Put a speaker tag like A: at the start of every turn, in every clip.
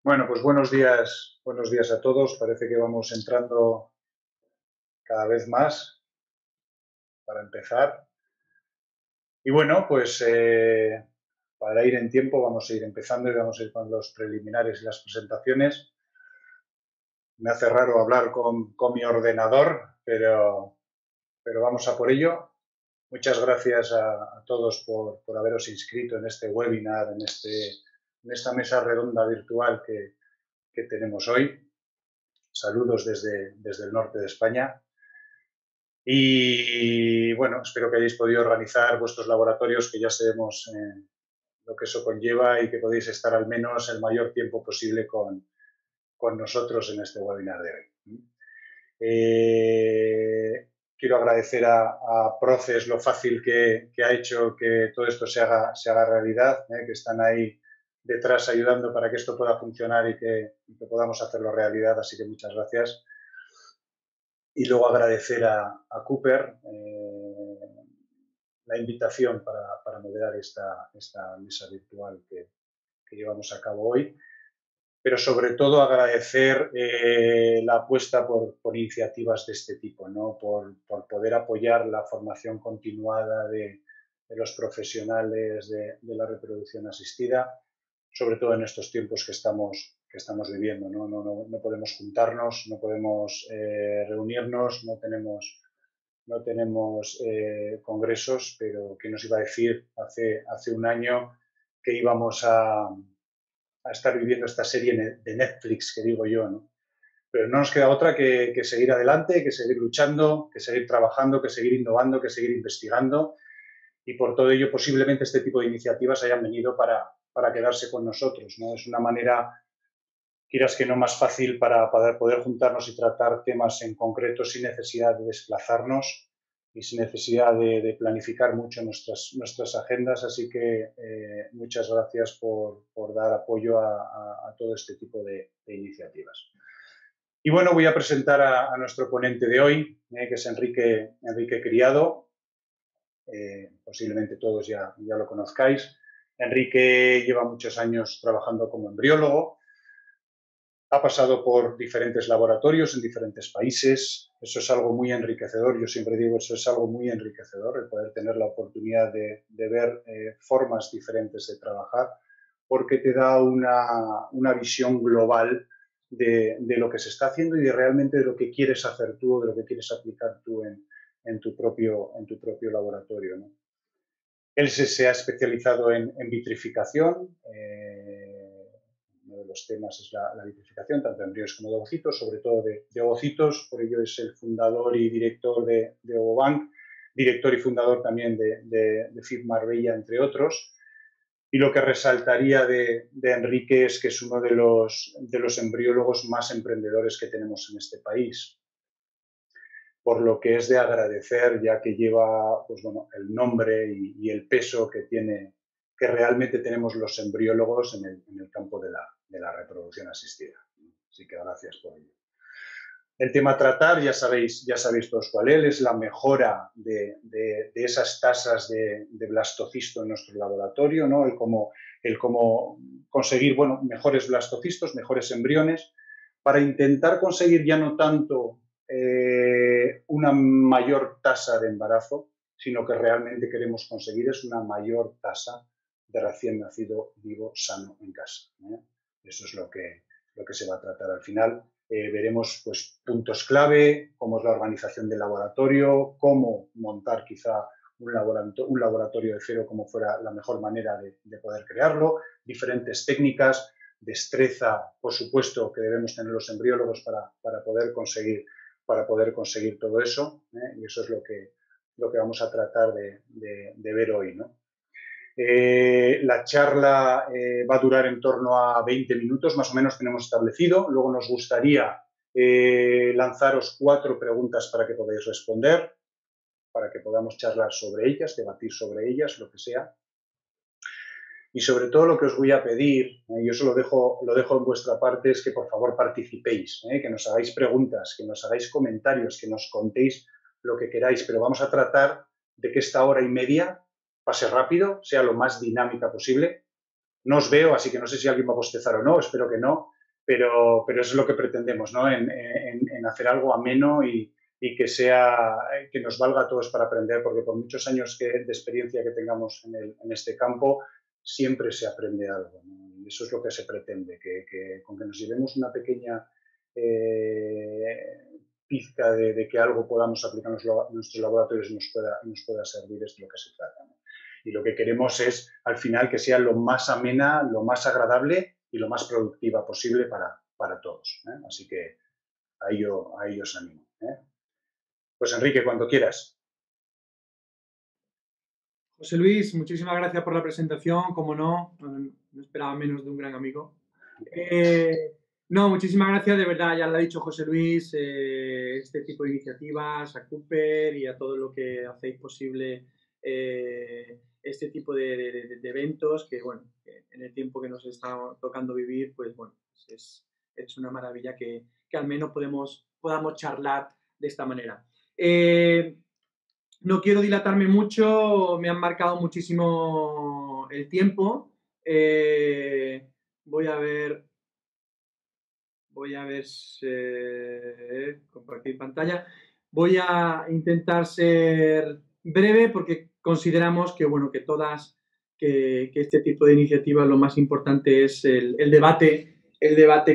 A: Bueno, pues buenos días a todos. Parece que vamos entrando cada vez más para empezar. Y bueno, pues para ir en tiempo vamos a ir empezando y vamos a ir con los preliminares y las presentaciones. Me hace raro hablar con mi ordenador, pero vamos a por ello. Muchas gracias a todos por haberos inscrito en este webinar, en esta mesa redonda virtual que tenemos hoy. Saludos desde el norte de España. Y bueno, espero que hayáis podido organizar vuestros laboratorios, que ya sabemos lo que eso conlleva y que podéis estar al menos el mayor tiempo posible con nosotros en este webinar de hoy. Quiero agradecer a Proces lo fácil que ha hecho que todo esto se haga realidad, que están ahí detrás ayudando para que esto pueda funcionar y que podamos hacerlo realidad, así que muchas gracias. Y luego agradecer a Cooper la invitación para moderar esta mesa virtual que llevamos a cabo hoy, pero sobre todo agradecer la apuesta por iniciativas de este tipo, ¿no? por poder apoyar la formación continuada de los profesionales de la reproducción asistida, sobre todo en estos tiempos que estamos viviendo. No podemos juntarnos, no podemos reunirnos, no tenemos congresos, pero ¿quién nos iba a decir hace un año que íbamos a estar viviendo esta serie de Netflix, que digo yo, ¿no? Pero no nos queda otra que seguir adelante, que seguir luchando, que seguir trabajando, que seguir innovando, que seguir investigando, y por todo ello posiblemente este tipo de iniciativas hayan venido para quedarse con nosotros, ¿no? Es una manera, quieras que no, más fácil para poder juntarnos y tratar temas en concreto sin necesidad de desplazarnos y sin necesidad de planificar mucho nuestras agendas. Así que muchas gracias por dar apoyo a todo este tipo de iniciativas. Y bueno, voy a presentar a nuestro ponente de hoy, que es Enrique Criado. Posiblemente todos ya lo conozcáis. Enrique lleva muchos años trabajando como embriólogo. Ha pasado por diferentes laboratorios en diferentes países. Eso es algo muy enriquecedor. Yo siempre digo, eso es algo muy enriquecedor, el poder tener la oportunidad de ver formas diferentes de trabajar, porque te da una visión global de lo que se está haciendo y realmente de lo que quieres hacer tú o de lo que quieres aplicar tú en tu propio laboratorio, ¿no? Él se ha especializado en vitrificación. Uno de los temas es la vitrificación, tanto de embriones como de ovocitos, sobre todo de ovocitos. Por ello es el fundador y director de Ovobank, director y fundador también de FIB Marbella, entre otros. Y lo que resaltaría de Enrique es que es uno de los embriólogos más emprendedores que tenemos en este país, por lo que es de agradecer, ya que lleva pues bueno, el nombre y el peso que tiene, que realmente tenemos los embriólogos en el campo de la reproducción asistida. Así que gracias por ello. El tema a tratar, ya sabéis todos cuál es la mejora de esas tasas de blastocisto en nuestro laboratorio, ¿no? El cómo conseguir mejores blastocistos, mejores embriones, para intentar conseguir ya no tanto una mayor tasa de embarazo, sino que realmente queremos conseguir es una mayor tasa de recién nacido vivo sano en casa, ¿eh? Eso es lo que se va a tratar al final. Veremos pues, puntos clave, cómo es la organización del laboratorio, cómo montar quizá un laboratorio de cero, como fuera la mejor manera de poder crearlo, diferentes técnicas, destreza, por supuesto, que debemos tener los embriólogos para poder conseguir todo eso, ¿eh? Y eso es lo que vamos a tratar de ver hoy, ¿no? La charla va a durar en torno a 20 minutos, más o menos tenemos establecido. Luego nos gustaría lanzaros 4 preguntas para que podáis responder, para que podamos charlar sobre ellas, debatir sobre ellas, lo que sea. Y sobre todo lo que os voy a pedir, yo eso lo dejo en vuestra parte, es que por favor participéis, que nos hagáis preguntas, que nos hagáis comentarios, que nos contéis lo que queráis, pero vamos a tratar de que esta hora y media pase rápido, sea lo más dinámica posible. No os veo, así que no sé si alguien va a bostezar o no, espero que no, pero eso es lo que pretendemos, ¿no? En hacer algo ameno y que nos valga a todos para aprender, porque por muchos años de experiencia que tengamos en este campo, siempre se aprende algo, ¿no? Y eso es lo que se pretende, que con que nos llevemos una pequeña pizca de que algo podamos aplicar en nuestros laboratorios y nos pueda servir, es de lo que se trata, ¿no? Y lo que queremos es, al final, que sea lo más amena, lo más agradable y lo más productiva posible para todos, ¿eh? Así que ahí os animo, ¿eh? Pues Enrique, cuando quieras.
B: José Luis, muchísimas gracias por la presentación, como no, no esperaba menos de un gran amigo. No, muchísimas gracias, de verdad, ya lo ha dicho José Luis, este tipo de iniciativas, a Cooper y a todo lo que hacéis posible este tipo de eventos, que bueno, en el tiempo que nos está tocando vivir, pues bueno, es una maravilla que al menos podamos charlar de esta manera. No quiero dilatarme mucho, me han marcado muchísimo el tiempo. Voy a ver compartir pantalla. Voy a intentar ser breve porque consideramos que, bueno, que este tipo de iniciativas lo más importante es el debate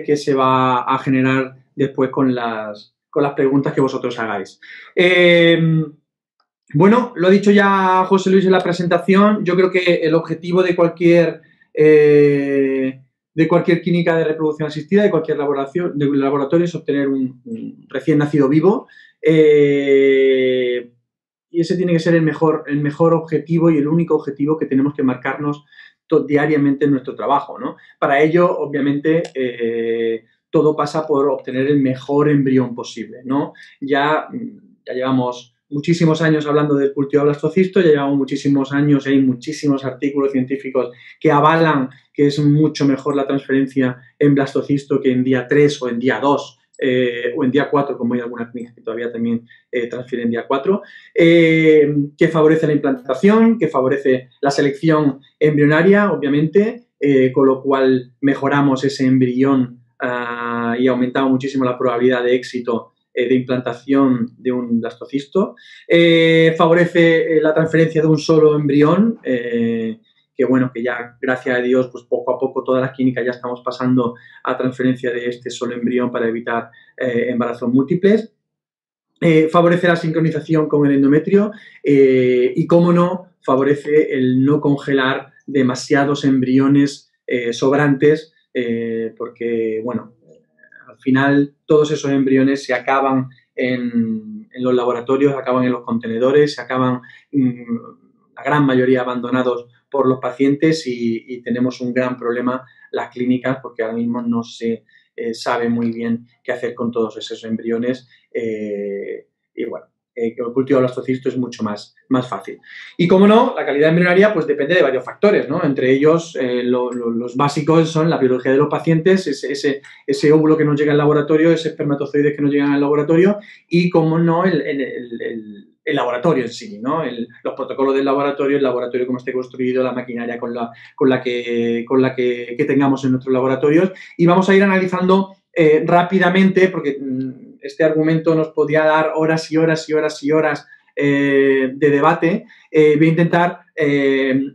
B: que se va a generar después con las preguntas que vosotros hagáis. Bueno, lo ha dicho ya José Luis en la presentación. Yo creo que el objetivo de cualquier clínica de reproducción asistida, de cualquier laboratorio, es obtener un recién nacido vivo. Y ese tiene que ser el mejor objetivo y el único objetivo que tenemos que marcarnos diariamente en nuestro trabajo, ¿no? Para ello, obviamente, todo pasa por obtener el mejor embrión posible, ¿no? Ya llevamos muchísimos años hablando del cultivo de blastocisto, ya llevamos muchísimos años, hay muchísimos artículos científicos que avalan que es mucho mejor la transferencia en blastocisto que en día 3 o en día 2 o en día 4, como hay algunas clínicas que todavía también transfieren día 4, que favorece la implantación, que favorece la selección embrionaria, obviamente, con lo cual mejoramos ese embrión y aumentamos muchísimo la probabilidad de éxito de implantación de un blastocisto. Favorece la transferencia de un solo embrión, que bueno, que ya, gracias a Dios, pues poco a poco todas las clínicas ya estamos pasando a transferencia de este solo embrión para evitar embarazos múltiples. Favorece la sincronización con el endometrio y, cómo no, favorece el no congelar demasiados embriones sobrantes porque, bueno, al final todos esos embriones se acaban en los laboratorios, acaban en los contenedores, se acaban la gran mayoría abandonados por los pacientes y tenemos un gran problema las clínicas porque ahora mismo no se sabe muy bien qué hacer con todos esos embriones y bueno, el cultivo de blastocisto es mucho más fácil. Y, como no, la calidad embrionaria pues depende de varios factores, ¿no? Entre ellos, los básicos son la biología de los pacientes, ese óvulo que nos llega al laboratorio, ese espermatozoides que nos llegan al laboratorio y, como no, el laboratorio en sí, ¿no? Los protocolos del laboratorio, el laboratorio cómo esté construido, la maquinaria con la que tengamos en nuestros laboratorios. Y vamos a ir analizando rápidamente, porque este argumento nos podría dar horas y horas y horas y horas de debate. Voy a intentar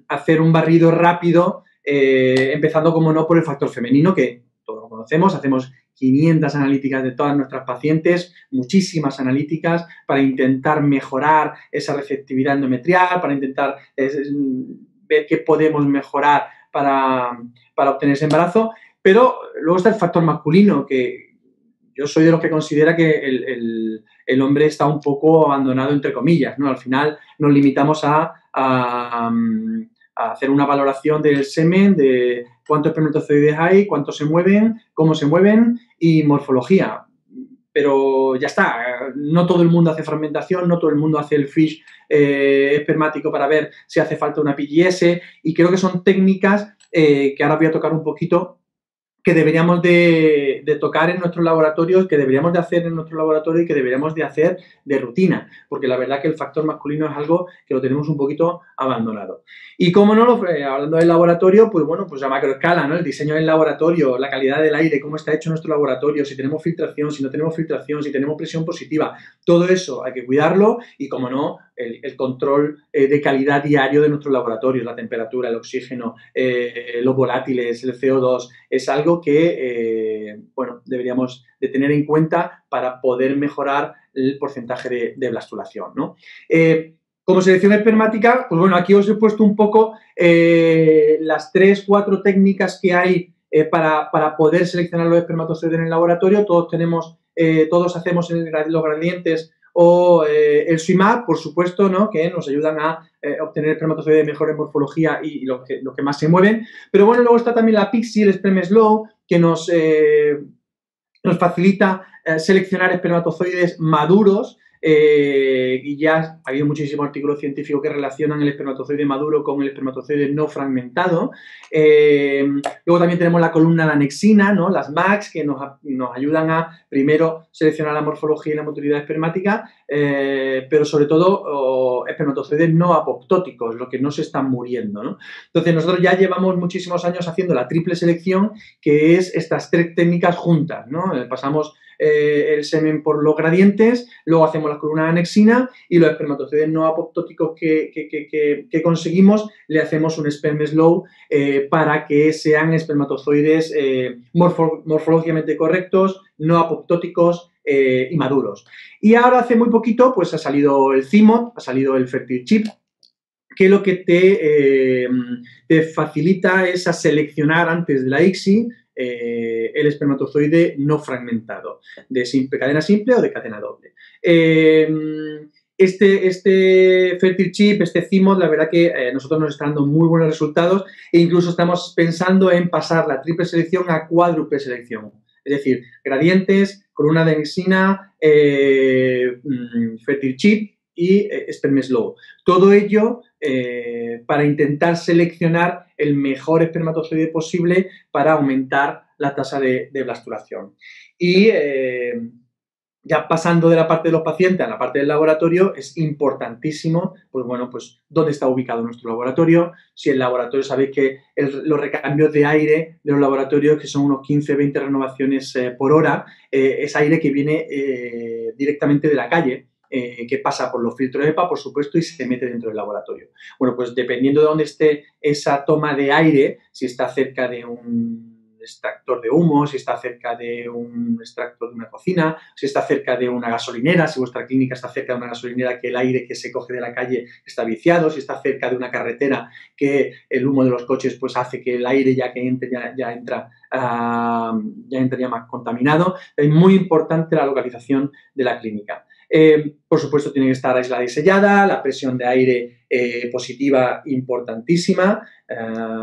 B: hacer un barrido rápido, empezando, como no, por el factor femenino, que todos lo conocemos. Hacemos 500 analíticas de todas nuestras pacientes, muchísimas analíticas, para intentar mejorar esa receptividad endometrial, para intentar ver qué podemos mejorar para obtener ese embarazo. Pero luego está el factor masculino, que yo soy de los que considera que el hombre está un poco abandonado, entre comillas, ¿no? Al final nos limitamos a hacer una valoración del semen, de cuántos espermatozoides hay, cuántos se mueven, cómo se mueven y morfología. Pero ya está, no todo el mundo hace fragmentación, no todo el mundo hace el FISH espermático para ver si hace falta una PGS, y creo que son técnicas que ahora voy a tocar un poquito, que deberíamos de tocar en nuestros laboratorios, que deberíamos de hacer en nuestro laboratorio y que deberíamos de hacer de rutina, porque la verdad que el factor masculino es algo que lo tenemos un poquito abandonado. Y como no, hablando del laboratorio, pues bueno, pues a macroescala, ¿no? El diseño del laboratorio, la calidad del aire, cómo está hecho nuestro laboratorio, si tenemos filtración, si no tenemos filtración, si tenemos presión positiva, todo eso hay que cuidarlo y, como no, el control de calidad diario de nuestros laboratorios, la temperatura, el oxígeno, los volátiles, el CO2, es algo que, bueno, deberíamos de tener en cuenta para poder mejorar el porcentaje de blastulación, ¿no? Como selección espermática, pues bueno, aquí os he puesto un poco las 3-4 técnicas que hay para poder seleccionar los espermatozoides en el laboratorio. Todos hacemos los gradientes o el SWIMAP, por supuesto, ¿no? Que nos ayudan a obtener espermatozoides de mejor morfología y los que más se mueven. Pero bueno, luego está también la PIXI, el Sperm Slow, que nos facilita seleccionar espermatozoides maduros. Y ya ha habido muchísimos artículos científicos que relacionan el espermatozoide maduro con el espermatozoide no fragmentado. Luego también tenemos la columna de anexina, ¿no? Las MACs, que nos ayudan a primero seleccionar la morfología y la motilidad espermática, pero sobre todo espermatozoides no apoptóticos, los que no se están muriendo, ¿no? Entonces, nosotros ya llevamos muchísimos años haciendo la triple selección, que es estas 3 técnicas juntas, ¿no? Pasamos el semen por los gradientes, luego hacemos la columna de anexina y los espermatozoides no apoptóticos que conseguimos le hacemos un sperm slow para que sean espermatozoides morfológicamente correctos, no apoptóticos y maduros. Y ahora hace muy poquito pues ha salido el CIMOT, ha salido el Fertil Chip, que lo que te facilita es a seleccionar antes de la ICSI el espermatozoide no fragmentado, de cadena simple o de cadena doble. Este Fertil Chip, este CIMOT, la verdad que nosotros nos está dando muy buenos resultados e incluso estamos pensando en pasar la triple selección a cuádruple selección. Es decir, gradientes, columna de anexina, Fertil Chip y Sperm Slow. Todo ello para intentar seleccionar el mejor espermatozoide posible para aumentar la tasa de blastulación. Y ya pasando de la parte de los pacientes a la parte del laboratorio, es importantísimo, pues bueno, pues dónde está ubicado nuestro laboratorio. Si el laboratorio, sabéis que los recambios de aire de los laboratorios, que son unos 15-20 renovaciones por hora, es aire que viene directamente de la calle, que pasa por los filtros EPA, por supuesto, y se mete dentro del laboratorio. Bueno, pues dependiendo de dónde esté esa toma de aire, si está cerca de un extractor de humo, si está cerca de un extractor de una cocina, si está cerca de una gasolinera, si vuestra clínica está cerca de una gasolinera que el aire que se coge de la calle está viciado, si está cerca de una carretera que el humo de los coches pues hace que el aire ya que entre ya entraría más contaminado. Es muy importante la localización de la clínica. Por supuesto, tiene que estar aislada y sellada, la presión de aire positiva importantísima.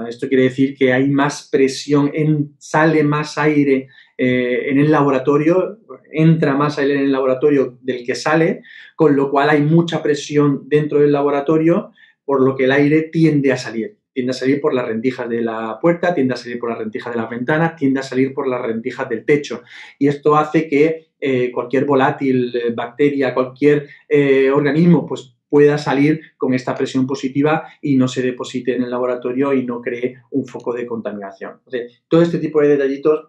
B: Esto quiere decir que hay más presión, sale más aire en el laboratorio, entra más aire en el laboratorio del que sale, con lo cual hay mucha presión dentro del laboratorio, por lo que el aire tiende a salir. Tiende a salir por las rendijas de la puerta, tiende a salir por las rendijas de las ventanas, tiende a salir por las rendijas del techo. Y esto hace que cualquier volátil, bacteria, cualquier organismo, pues pueda salir con esta presión positiva y no se deposite en el laboratorio y no cree un foco de contaminación. Entonces, todo este tipo de detallitos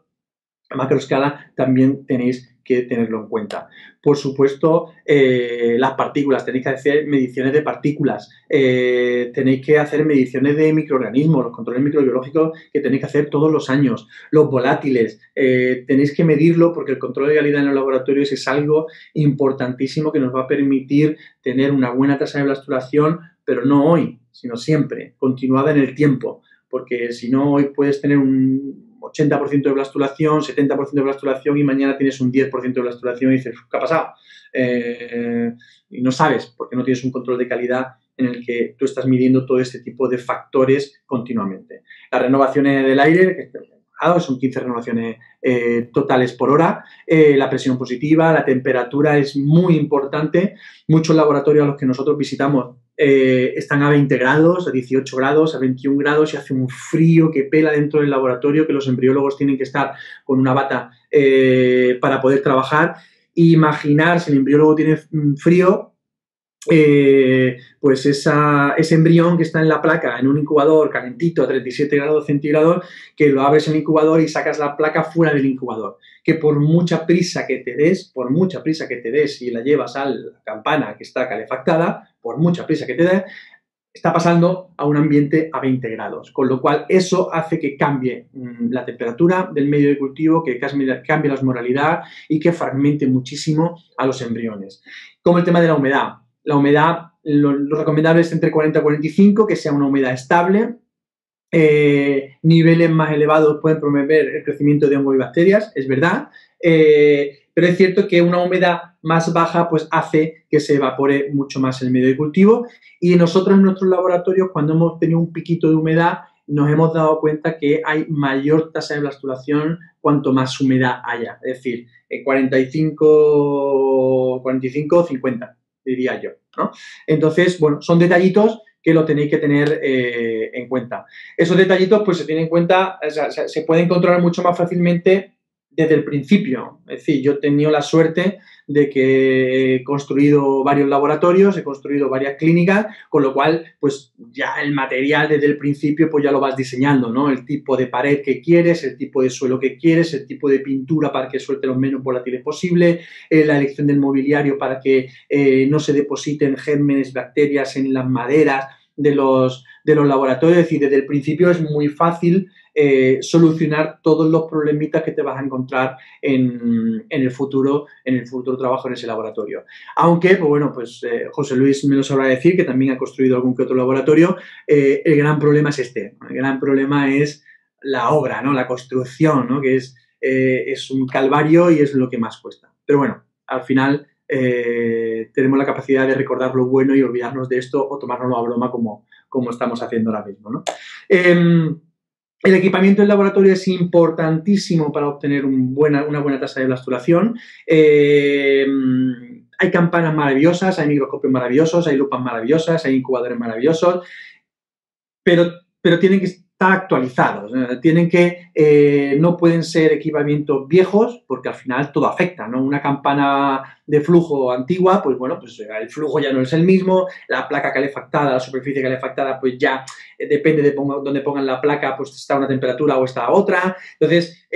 B: a macroescala también tenéis que tenerlo en cuenta. Por supuesto, las partículas, tenéis que hacer mediciones de partículas, tenéis que hacer mediciones de microorganismos, los controles microbiológicos que tenéis que hacer todos los años, los volátiles, tenéis que medirlo porque el control de calidad en los laboratorios es algo importantísimo que nos va a permitir tener una buena tasa de blastulación, pero no hoy, sino siempre, continuada en el tiempo, porque si no, hoy puedes tener un 80% de blastulación, 70% de blastulación y mañana tienes un 10% de blastulación y dices, ¿qué ha pasado? Y no sabes porque no tienes un control de calidad en el que tú estás midiendo todo este tipo de factores continuamente. Las renovaciones del aire, relajado, son 15 renovaciones totales por hora. La presión positiva, la temperatura es muy importante. Muchos laboratorios a los que nosotros visitamos están a 20 grados, a 18 grados, a 21 grados y hace un frío que pela dentro del laboratorio, que los embriólogos tienen que estar con una bata para poder trabajar. Imaginar si el embriólogo tiene frío, pues ese embrión que está en la placa en un incubador calentito a 37 grados centígrados, que lo abres en el incubador y sacas la placa fuera del incubador, que por mucha prisa que te des y la llevas a la campana que está calefactada, por mucha prisa que te des, está pasando a un ambiente a 20 grados, con lo cual eso hace que cambie la temperatura del medio de cultivo, que cambie la osmolaridad y que fragmente muchísimo a los embriones. Como el tema de la humedad. La humedad, lo recomendable es entre 40 y 45, que sea una humedad estable. Niveles más elevados pueden promover el crecimiento de hongos y bacterias, es verdad, pero es cierto que una humedad más baja pues hace que se evapore mucho más el medio de cultivo, y nosotros en nuestros laboratorios, cuando hemos tenido un piquito de humedad, nos hemos dado cuenta que hay mayor tasa de blastulación cuanto más humedad haya, es decir, 45, 50, diría yo, ¿no? Entonces, bueno, son detallitos que lo tenéis que tener en cuenta. Esos detallitos pues se tienen en cuenta, o sea, se pueden controlar mucho más fácilmente desde el principio. Es decir, yo he tenido la suerte de que he construido varios laboratorios, he construido varias clínicas, con lo cual, pues ya el material desde el principio, pues ya lo vas diseñando, ¿no? El tipo de pared que quieres, el tipo de suelo que quieres, el tipo de pintura para que suelte los menos volátiles posible, la elección del mobiliario para que no se depositen gérmenes, bacterias en las maderas de los laboratorios. Es decir, desde el principio es muy fácil solucionar todos los problemitas que te vas a encontrar en el futuro trabajo en ese laboratorio. Aunque, pues bueno, pues José Luis me lo sabrá decir, que también ha construido algún que otro laboratorio. El gran problema es el gran problema es la obra, ¿no? La construcción, ¿no? Que es un calvario y es lo que más cuesta. Pero bueno, al final tenemos la capacidad de recordar lo bueno y olvidarnos de esto o tomárnoslo a broma como estamos haciendo ahora mismo, ¿no? El equipamiento del laboratorio es importantísimo para obtener una buena tasa de blastulación. Hay campanas maravillosas, hay microscopios maravillosos, hay lupas maravillosas, hay incubadores maravillosos, pero tienen que estar actualizados. No pueden ser equipamientos viejos, porque al final todo afecta, ¿no? Una campana de flujo antigua, pues bueno, pues el flujo ya no es el mismo, la placa calefactada, la superficie calefactada, pues ya depende de dónde pongan la placa, pues está a una temperatura o está a otra. Entonces,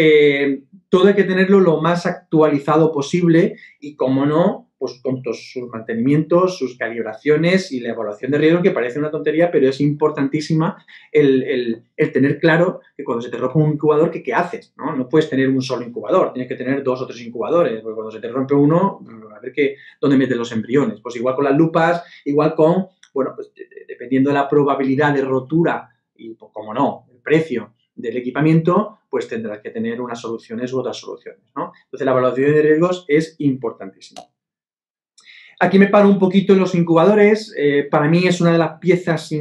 B: todo hay que tenerlo lo más actualizado posible y, como no, pues con todos sus mantenimientos, sus calibraciones y la evaluación de riesgo, que parece una tontería, pero es importantísima el tener claro que cuando se te rompe un incubador, ¿qué haces? No puedes tener un solo incubador, tienes que tener 2 o 3 incubadores, porque cuando se te rompe uno, a ver dónde metes los embriones. Pues igual con las lupas, igual con, bueno, pues dependiendo de la probabilidad de rotura y, pues, como no, el precio del equipamiento, pues tendrás que tener unas soluciones u otras soluciones, ¿no? Entonces, la evaluación de riesgos es importantísima. Aquí me paro un poquito en los incubadores. Para mí es una de las piezas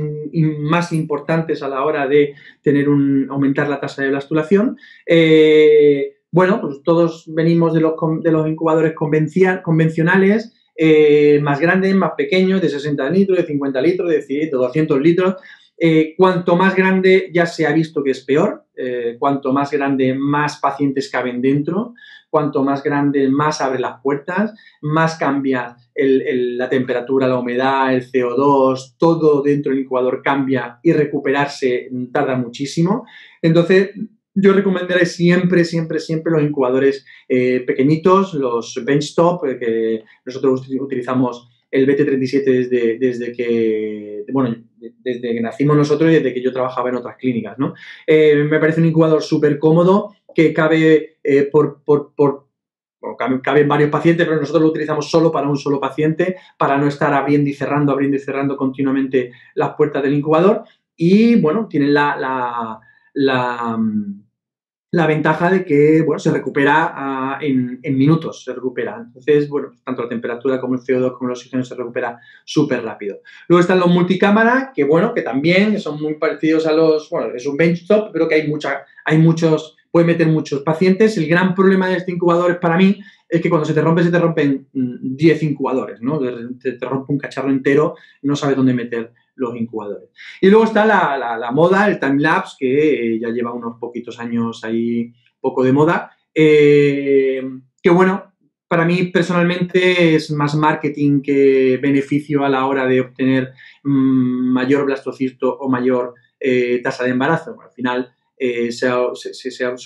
B: más importantes a la hora de aumentar la tasa de blastulación. Bueno, pues todos venimos de los incubadores convencionales, más grandes, más pequeños, de 60 litros, de 50 litros, de 100, de 200 litros. Cuanto más grande, ya se ha visto que es peor. Cuanto más grande, más pacientes caben dentro. Cuanto más grande, más abre las puertas, más cambia la temperatura, la humedad, el CO2, todo dentro del incubador cambia y recuperarse tarda muchísimo. Entonces, yo recomendaré siempre los incubadores pequeñitos, los benchtop, que nosotros utilizamos el BT37 desde que nacimos nosotros y desde que yo trabajaba en otras clínicas, ¿no? Me parece un incubador súper cómodo, que cabe caben varios pacientes, pero nosotros lo utilizamos solo para un solo paciente, para no estar abriendo y cerrando continuamente las puertas del incubador. Y, bueno, tienen la ventaja de que, bueno, se recupera en minutos, se recupera. Entonces, bueno, tanto la temperatura como el CO2 como el oxígeno se recupera súper rápido. Luego están los multicámara, que, bueno, que también son muy parecidos a los, bueno, es un benchtop, pero que hay muchos puede meter muchos pacientes. El gran problema de este incubador para mí es que cuando se te rompen 10 incubadores, ¿no? Te rompe un cacharro entero, no sabes dónde meter los incubadores. Y luego está la moda, el timelapse, que ya lleva unos poquitos años ahí, poco de moda, que bueno, para mí personalmente es más marketing que beneficio a la hora de obtener mayor blastocisto o mayor tasa de embarazo. Al final se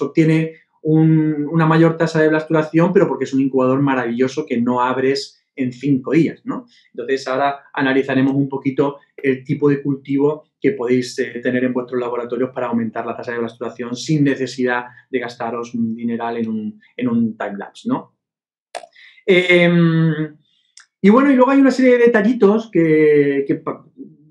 B: obtiene una mayor tasa de blasturación, pero porque es un incubador maravilloso que no abres en 5 días, ¿no? Entonces, ahora analizaremos un poquito el tipo de cultivo que podéis tener en vuestros laboratorios para aumentar la tasa de blasturación sin necesidad de gastaros un dineral en un timelapse, ¿no? Y bueno, y luego hay una serie de detallitos que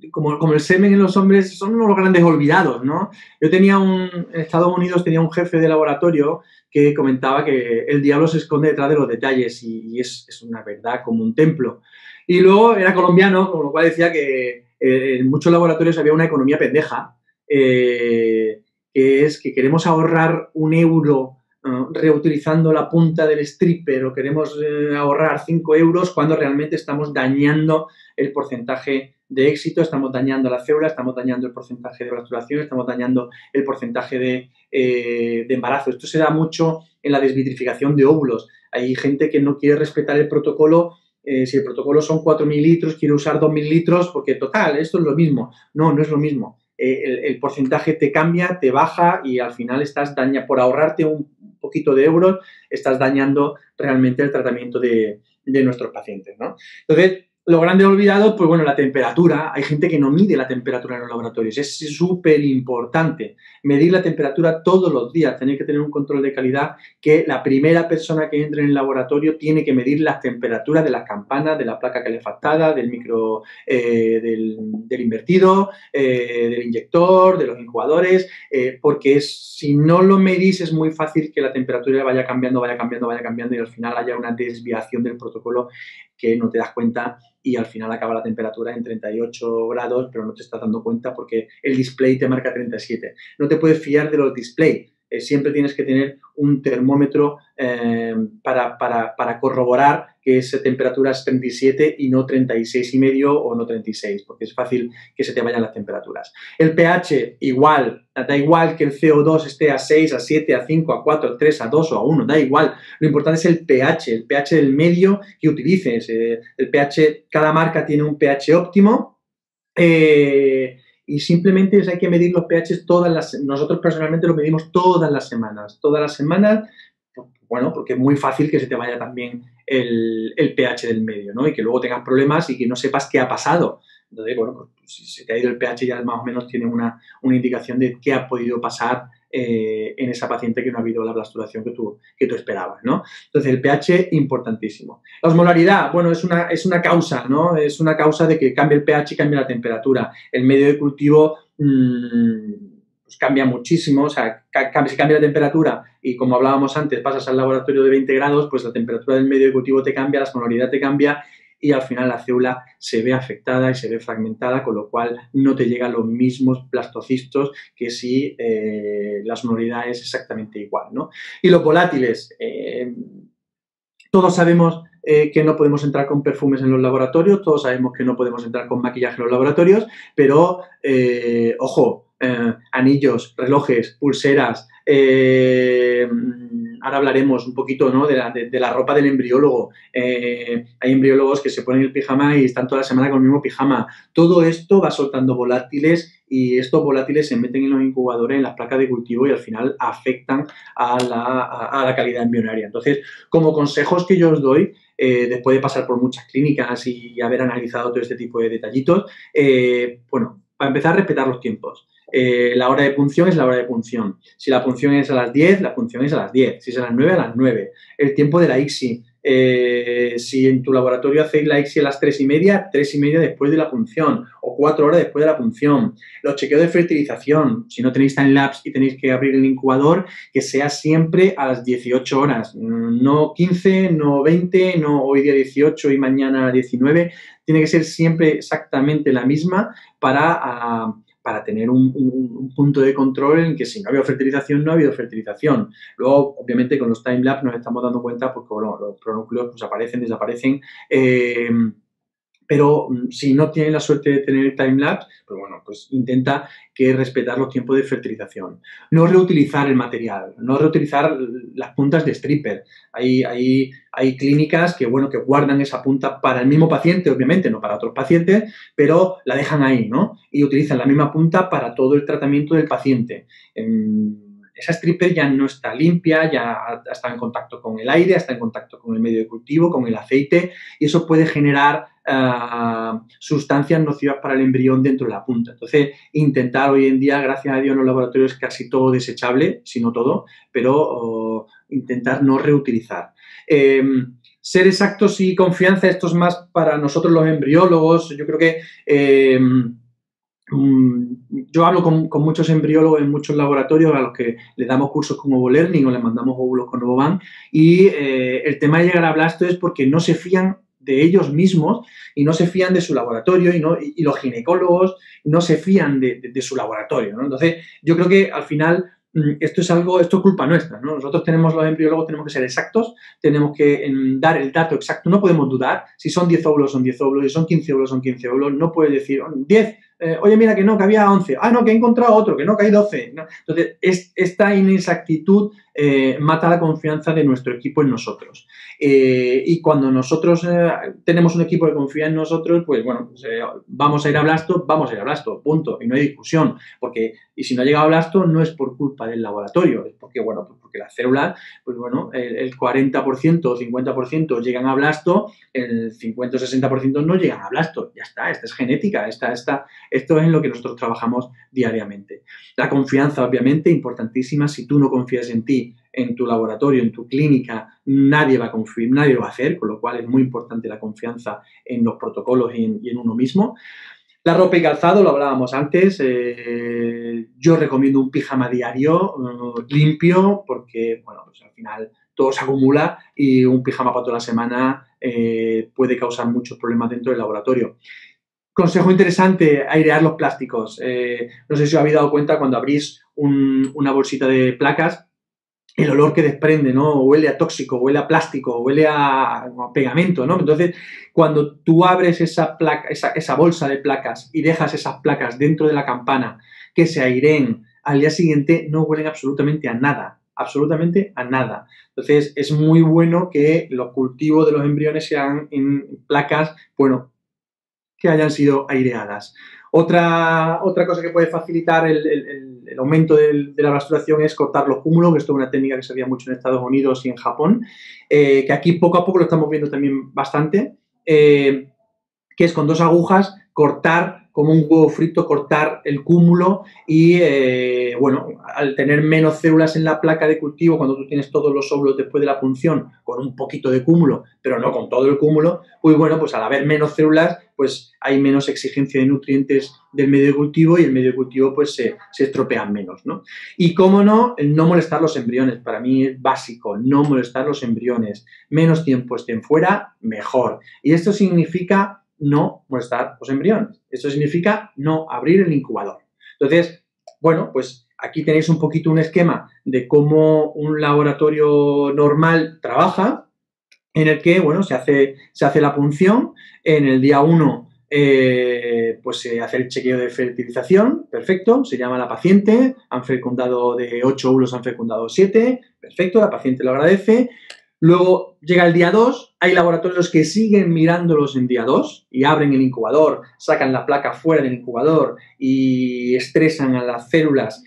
B: como el semen en los hombres, son unos grandes olvidados, ¿no? Yo en Estados Unidos tenía un jefe de laboratorio que comentaba que el diablo se esconde detrás de los detalles y es una verdad como un templo. Y luego era colombiano, con lo cual decía que en muchos laboratorios había una economía pendeja, que es que queremos ahorrar €1 reutilizando la punta del stripper o queremos ahorrar 5 euros cuando realmente estamos dañando el porcentaje de éxito, estamos dañando la célula, estamos dañando el porcentaje de blasturación, estamos dañando el porcentaje de embarazo. Esto se da mucho en la desvitrificación de óvulos. Hay gente que no quiere respetar el protocolo. Si el protocolo son 4 mililitros, quiere usar 2 mililitros porque, total, esto es lo mismo. No, no es lo mismo. El porcentaje te cambia, te baja y al final estás dañando, por ahorrarte un poquito de euros, estás dañando realmente el tratamiento de nuestros pacientes, ¿no? Entonces, lo grande olvidado, pues bueno, la temperatura. Hay gente que no mide la temperatura en los laboratorios. Es súper importante medir la temperatura todos los días. Tenéis que tener un control de calidad que la primera persona que entre en el laboratorio tiene que medir las temperaturas de las campanas, de la placa calefactada, del micro, del invertido, del inyector, de los incubadores, porque si no lo medís es muy fácil que la temperatura vaya cambiando y al final haya una desviación del protocolo que no te das cuenta y al final acaba la temperatura en 38 grados, pero no te estás dando cuenta porque el display te marca 37. No te puedes fiar de los displays. Siempre tienes que tener un termómetro para corroborar que esa temperatura es 37 y no 36,5 o no 36, porque es fácil que se te vayan las temperaturas. El pH igual, da igual que el CO2 esté a 6, a 7, a 5, a 4, a 3, a 2 o a 1, da igual. Lo importante es el pH del medio que utilices. El pH, cada marca tiene un pH óptimo. Y simplemente hay que medir los pHs nosotros personalmente lo medimos todas las semanas, bueno, porque es muy fácil que se te vaya también el pH del medio, ¿no? Y que luego tengas problemas y que no sepas qué ha pasado. Entonces, bueno, pues si se te ha ido el pH ya más o menos tiene una indicación de qué ha podido pasar en esa paciente que no ha habido la blasturación que tú esperabas, ¿no? Entonces, el pH, importantísimo. La osmolaridad, bueno, es una causa, ¿no? Es una causa de que cambie el pH y cambie la temperatura. El medio de cultivo pues cambia muchísimo, o sea, si cambia la temperatura y, como hablábamos antes, pasas al laboratorio de 20 grados, pues la temperatura del medio de cultivo te cambia, la osmolaridad te cambia y al final la célula se ve afectada y se ve fragmentada, con lo cual no te llegan los mismos blastocistos que si la osmolaridad es exactamente igual, ¿no? Y los volátiles, todos sabemos que no podemos entrar con perfumes en los laboratorios, todos sabemos que no podemos entrar con maquillaje en los laboratorios, pero, ojo, anillos, relojes, pulseras, ahora hablaremos un poquito, ¿no?, de la ropa del embriólogo. Hay embriólogos que se ponen el pijama y están toda la semana con el mismo pijama. Todo esto va soltando volátiles y estos volátiles se meten en los incubadores, en las placas de cultivo y al final afectan a la calidad embrionaria. Entonces, como consejos que yo os doy, después de pasar por muchas clínicas y haber analizado todo este tipo de detallitos, bueno, para empezar, respetar los tiempos. La hora de punción es la hora de punción. Si la punción es a las 10, la punción es a las 10. Si es a las 9, a las 9. El tiempo de la ICSI. Si en tu laboratorio hacéis la ICSI a las 3:30, 3:30 después de la punción o 4 horas después de la punción. Los chequeos de fertilización. Si no tenéis timelapse y tenéis que abrir el incubador, que sea siempre a las 18 horas. No 15, no 20, no hoy día 18 y mañana 19. tiene que ser siempre exactamente la misma para tener un punto de control en que si no ha habido fertilización, no ha habido fertilización. Luego, obviamente, con los timelapse nos estamos dando cuenta porque bueno, los pronúcleos pues, aparecen, desaparecen. Pero si no tienes la suerte de tener timelapse, pues bueno, pues intenta que respetar los tiempos de fertilización. No reutilizar el material, no reutilizar las puntas de stripper. Hay clínicas que, bueno, que guardan esa punta para el mismo paciente, obviamente, no para otros pacientes, pero la dejan ahí, ¿no? Y utilizan la misma punta para todo el tratamiento del paciente. Esa stripper ya no está limpia, ya está en contacto con el aire, está en contacto con el medio de cultivo, con el aceite, y eso puede generar sustancias nocivas para el embrión dentro de la punta. Entonces, intentar hoy en día, gracias a Dios, en los laboratorios es casi todo desechable, si no todo, pero intentar no reutilizar. Ser exactos y confianza, esto es más para nosotros los embriólogos. Yo creo que yo hablo con muchos embriólogos en muchos laboratorios a los que les damos cursos con OvoLearning o les mandamos óvulos con Ovobank, y el tema de llegar a blasto es porque no se fían de ellos mismos y no se fían de su laboratorio y los ginecólogos no se fían de su laboratorio, ¿no? Entonces, yo creo que al final esto es culpa nuestra, ¿no? Nosotros los embriólogos tenemos que ser exactos, tenemos que dar el dato exacto, no podemos dudar. Si son 10 óvulos, son 10 óvulos, si son 15 óvulos, son 15 óvulos, no puedes decir 10, oye, mira que no, que había 11, no, que he encontrado otro, que no, que hay 12. ¿No? Entonces, esta inexactitud mata la confianza de nuestro equipo en nosotros. Y cuando nosotros tenemos un equipo que confía en nosotros, pues bueno, pues, vamos a ir a blasto, punto, y no hay discusión, y si no llega a blasto no es por culpa del laboratorio, es porque, bueno, pues porque las células, pues bueno, el 40% o 50% llegan a blasto, el 50 o 60% no llegan a blasto, ya está, esta es genética, esto es en lo que nosotros trabajamos diariamente. La confianza, obviamente, importantísima. Si tú no confías en ti, en tu laboratorio, en tu clínica, nadie va a confiar, nadie lo va a hacer, con lo cual es muy importante la confianza en los protocolos y en uno mismo. La ropa y calzado, lo hablábamos antes, yo recomiendo un pijama diario, limpio, porque, bueno, pues al final todo se acumula y un pijama para toda la semana puede causar muchos problemas dentro del laboratorio. Consejo interesante, airear los plásticos. No sé si os habéis dado cuenta cuando abrís una bolsita de placas, el olor que desprende, ¿no? Huele a tóxico, huele a plástico, huele a pegamento, ¿no? Entonces, cuando tú abres esa bolsa de placas y dejas esas placas dentro de la campana que se aireen, al día siguiente no huelen absolutamente a nada. Absolutamente a nada. Entonces, es muy bueno que los cultivos de los embriones sean en placas, bueno, que hayan sido aireadas. Otra cosa que puede facilitar el aumento de la blasturación es cortar los cúmulos, que esto es una técnica que se hacía mucho en Estados Unidos y en Japón, que aquí poco a poco lo estamos viendo también bastante, que es con 2 agujas cortar como un huevo frito, cortar el cúmulo y, bueno, al tener menos células en la placa de cultivo, cuando tú tienes todos los óvulos después de la punción, con un poquito de cúmulo, pero no con todo el cúmulo, pues bueno, pues al haber menos células, pues hay menos exigencia de nutrientes del medio de cultivo y el medio de cultivo pues se estropean menos, ¿no? Y cómo no, el no molestar los embriones, para mí es básico, no molestar los embriones. Menos tiempo estén fuera, mejor. Y esto significa no molestar los embriones. Esto significa no abrir el incubador. Entonces, bueno, pues aquí tenéis un poquito un esquema de cómo un laboratorio normal trabaja, en el que, bueno, se hace la punción. En el día 1, pues se hace el chequeo de fertilización, perfecto, se llama a la paciente, han fecundado de 8 óvulos, han fecundado 7, perfecto, la paciente lo agradece. Luego llega el día 2, hay laboratorios que siguen mirándolos en día 2 y abren el incubador, sacan la placa fuera del incubador y estresan a las células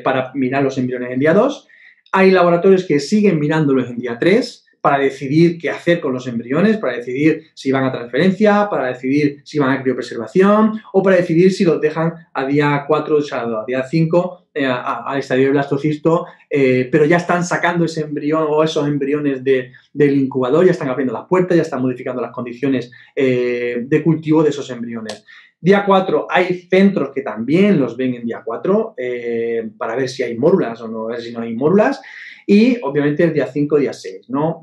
B: para mirar los embriones en día 2. Hay laboratorios que siguen mirándolos en día 3 para decidir qué hacer con los embriones, para decidir si van a transferencia, para decidir si van a criopreservación o para decidir si los dejan a día 4, o sea, a día 5 al estadio de blastocisto, pero ya están sacando ese embrión o esos embriones del incubador, ya están abriendo las puertas, ya están modificando las condiciones de cultivo de esos embriones. Día 4, hay centros que también los ven en día 4 para ver si hay mórulas o no, ver si no hay mórulas. Y, obviamente, el día 5, día 6, ¿no?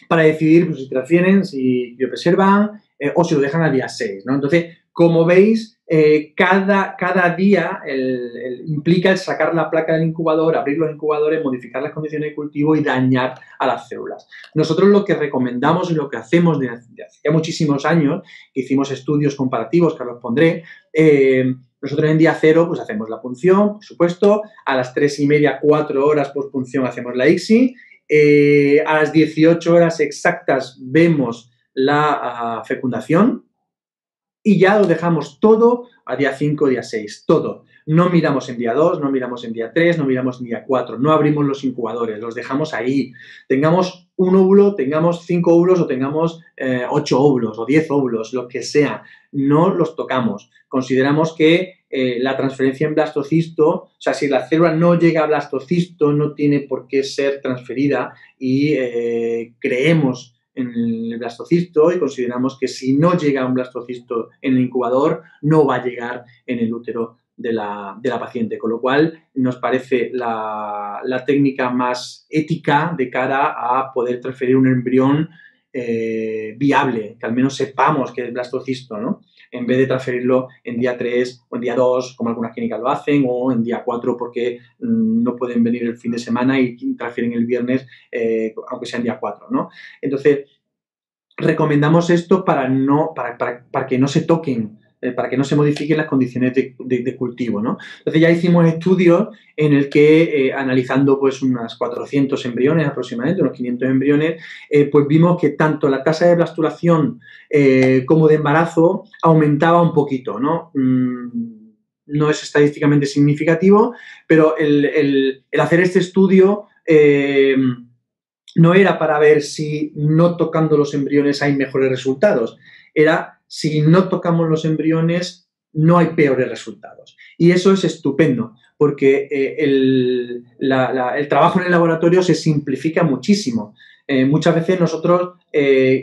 B: Para decidir pues, si transfieren, si criopreservan, o si lo dejan al día 6, ¿no? Entonces, como veis, cada día implica el sacar la placa del incubador, abrir los incubadores, modificar las condiciones de cultivo y dañar a las células. Nosotros lo que recomendamos y lo que hacemos desde hace ya muchísimos años, que hicimos estudios comparativos, que os los pondré, nosotros en día 0 pues hacemos la punción, por supuesto, a las 3:30, 4 horas post-punción hacemos la ICSI, a las 18 horas exactas vemos la fecundación y ya lo dejamos todo a día 5, día 6, todo. No miramos en día 2, no miramos en día 3, no miramos en día 4, no abrimos los incubadores, los dejamos ahí. Tengamos un óvulo, tengamos 5 óvulos o tengamos 8 óvulos o 10 óvulos, lo que sea, no los tocamos. Consideramos que la transferencia en blastocisto, o sea, si la célula no llega a blastocisto, no tiene por qué ser transferida y creemos en el blastocisto y consideramos que si no llega un blastocisto en el incubador, no va a llegar en el útero de la paciente, con lo cual nos parece la técnica más ética de cara a poder transferir un embrión viable, que al menos sepamos que es blastocisto, ¿no? En vez de transferirlo en día 3 o en día 2, como algunas clínicas lo hacen, o en día 4 porque no pueden venir el fin de semana y transfieren el viernes, aunque sea en día 4, ¿no? Entonces, recomendamos esto para que no se toquen, para que no se modifiquen las condiciones de cultivo, ¿no? Entonces ya hicimos estudios en el que, analizando pues unas 400 embriones aproximadamente, unos 500 embriones, pues vimos que tanto la tasa de blastulación como de embarazo aumentaba un poquito, ¿no? No es estadísticamente significativo, pero el hacer este estudio no era para ver si no tocando los embriones hay mejores resultados, era si no tocamos los embriones no hay peores resultados. Y eso es estupendo, porque el trabajo en el laboratorio se simplifica muchísimo. Muchas veces nosotros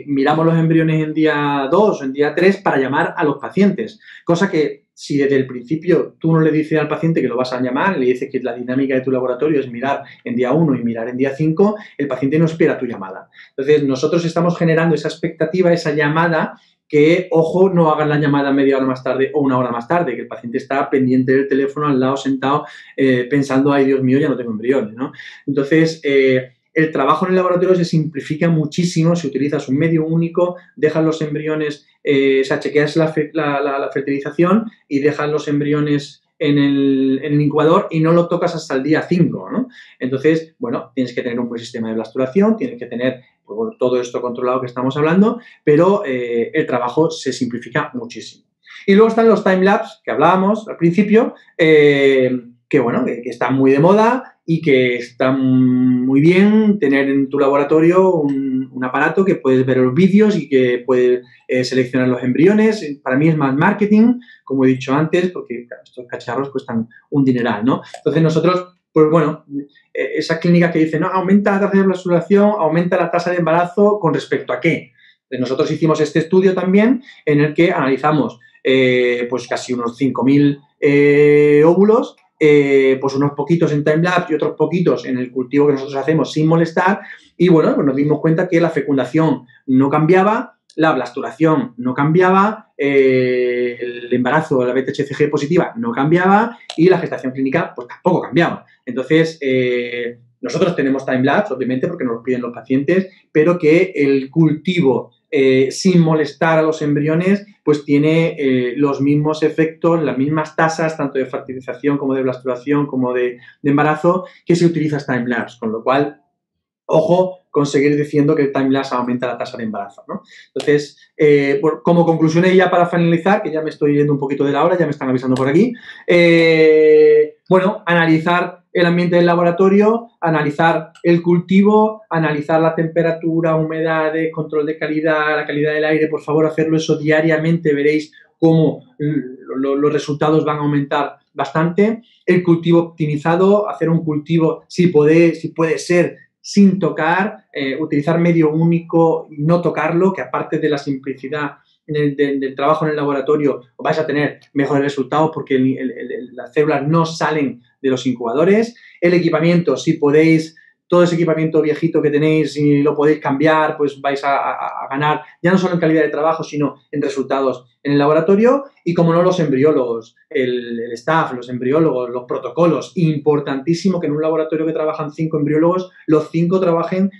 B: miramos los embriones en día 2 o en día 3 para llamar a los pacientes, cosa que si desde el principio tú no le dices al paciente que lo vas a llamar, le dices que la dinámica de tu laboratorio es mirar en día 1 y mirar en día 5, el paciente no espera tu llamada. Entonces, nosotros estamos generando esa expectativa, esa llamada, que, ojo, no hagan la llamada media hora más tarde o una hora más tarde, que el paciente está pendiente del teléfono al lado sentado pensando, ay, Dios mío, ya no tengo embriones, ¿no? Entonces, el trabajo en el laboratorio se simplifica muchísimo si utilizas un medio único, dejas los embriones, o sea, chequeas la fertilización y dejas los embriones en el incubador y no lo tocas hasta el día 5, ¿no? Entonces, bueno, tienes que tener un buen sistema de blastulación, tienes que tener pues, todo esto controlado que estamos hablando, pero el trabajo se simplifica muchísimo. Y luego están los timelapse que hablábamos al principio, que bueno, que están muy de moda y que están muy bien tener en tu laboratorio un aparato que puedes ver los vídeos y que puedes seleccionar los embriones. Para mí es más marketing, como he dicho antes, porque claro, estos cacharros cuestan un dineral, ¿no? Entonces nosotros, pues bueno, esas clínicas que dicen, no, aumenta la tasa de blastulación, aumenta la tasa de embarazo, ¿con respecto a qué? Nosotros hicimos este estudio también en el que analizamos pues casi unos 5.000 óvulos, pues unos poquitos en timelapse y otros poquitos en el cultivo que nosotros hacemos sin molestar y bueno, pues nos dimos cuenta que la fecundación no cambiaba, la blastulación no cambiaba, el embarazo, la beta-HCG positiva no cambiaba y la gestación clínica pues tampoco cambiaba. Entonces, nosotros tenemos timelapse, obviamente, porque nos lo piden los pacientes, pero que el cultivo sin molestar a los embriones, pues tiene los mismos efectos, las mismas tasas, tanto de fertilización como de blastulación, como de embarazo, que se utiliza timelapse, con lo cual, ojo con seguir diciendo que el timelapse aumenta la tasa de embarazo, ¿no? Entonces, como conclusiones ya para finalizar, que ya me estoy yendo un poquito de la hora, ya me están avisando por aquí, bueno, analizar el ambiente del laboratorio, analizar el cultivo, analizar la temperatura, humedad, control de calidad, la calidad del aire, por favor, hacerlo eso diariamente, veréis cómo los resultados van a aumentar bastante. El cultivo optimizado, hacer un cultivo, si puede ser, sin tocar, utilizar medio único y no tocarlo, que aparte de la simplicidad del trabajo en el laboratorio vais a tener mejores resultados porque las células no salen de los incubadores. El equipamiento, si podéis todo ese equipamiento viejito que tenéis, si lo podéis cambiar, pues vais a ganar, ya no solo en calidad de trabajo, sino en resultados en el laboratorio. Y como no, los embriólogos, el staff, los embriólogos, los protocolos. Importantísimo que en un laboratorio que trabajan 5 embriólogos, los 5 trabajen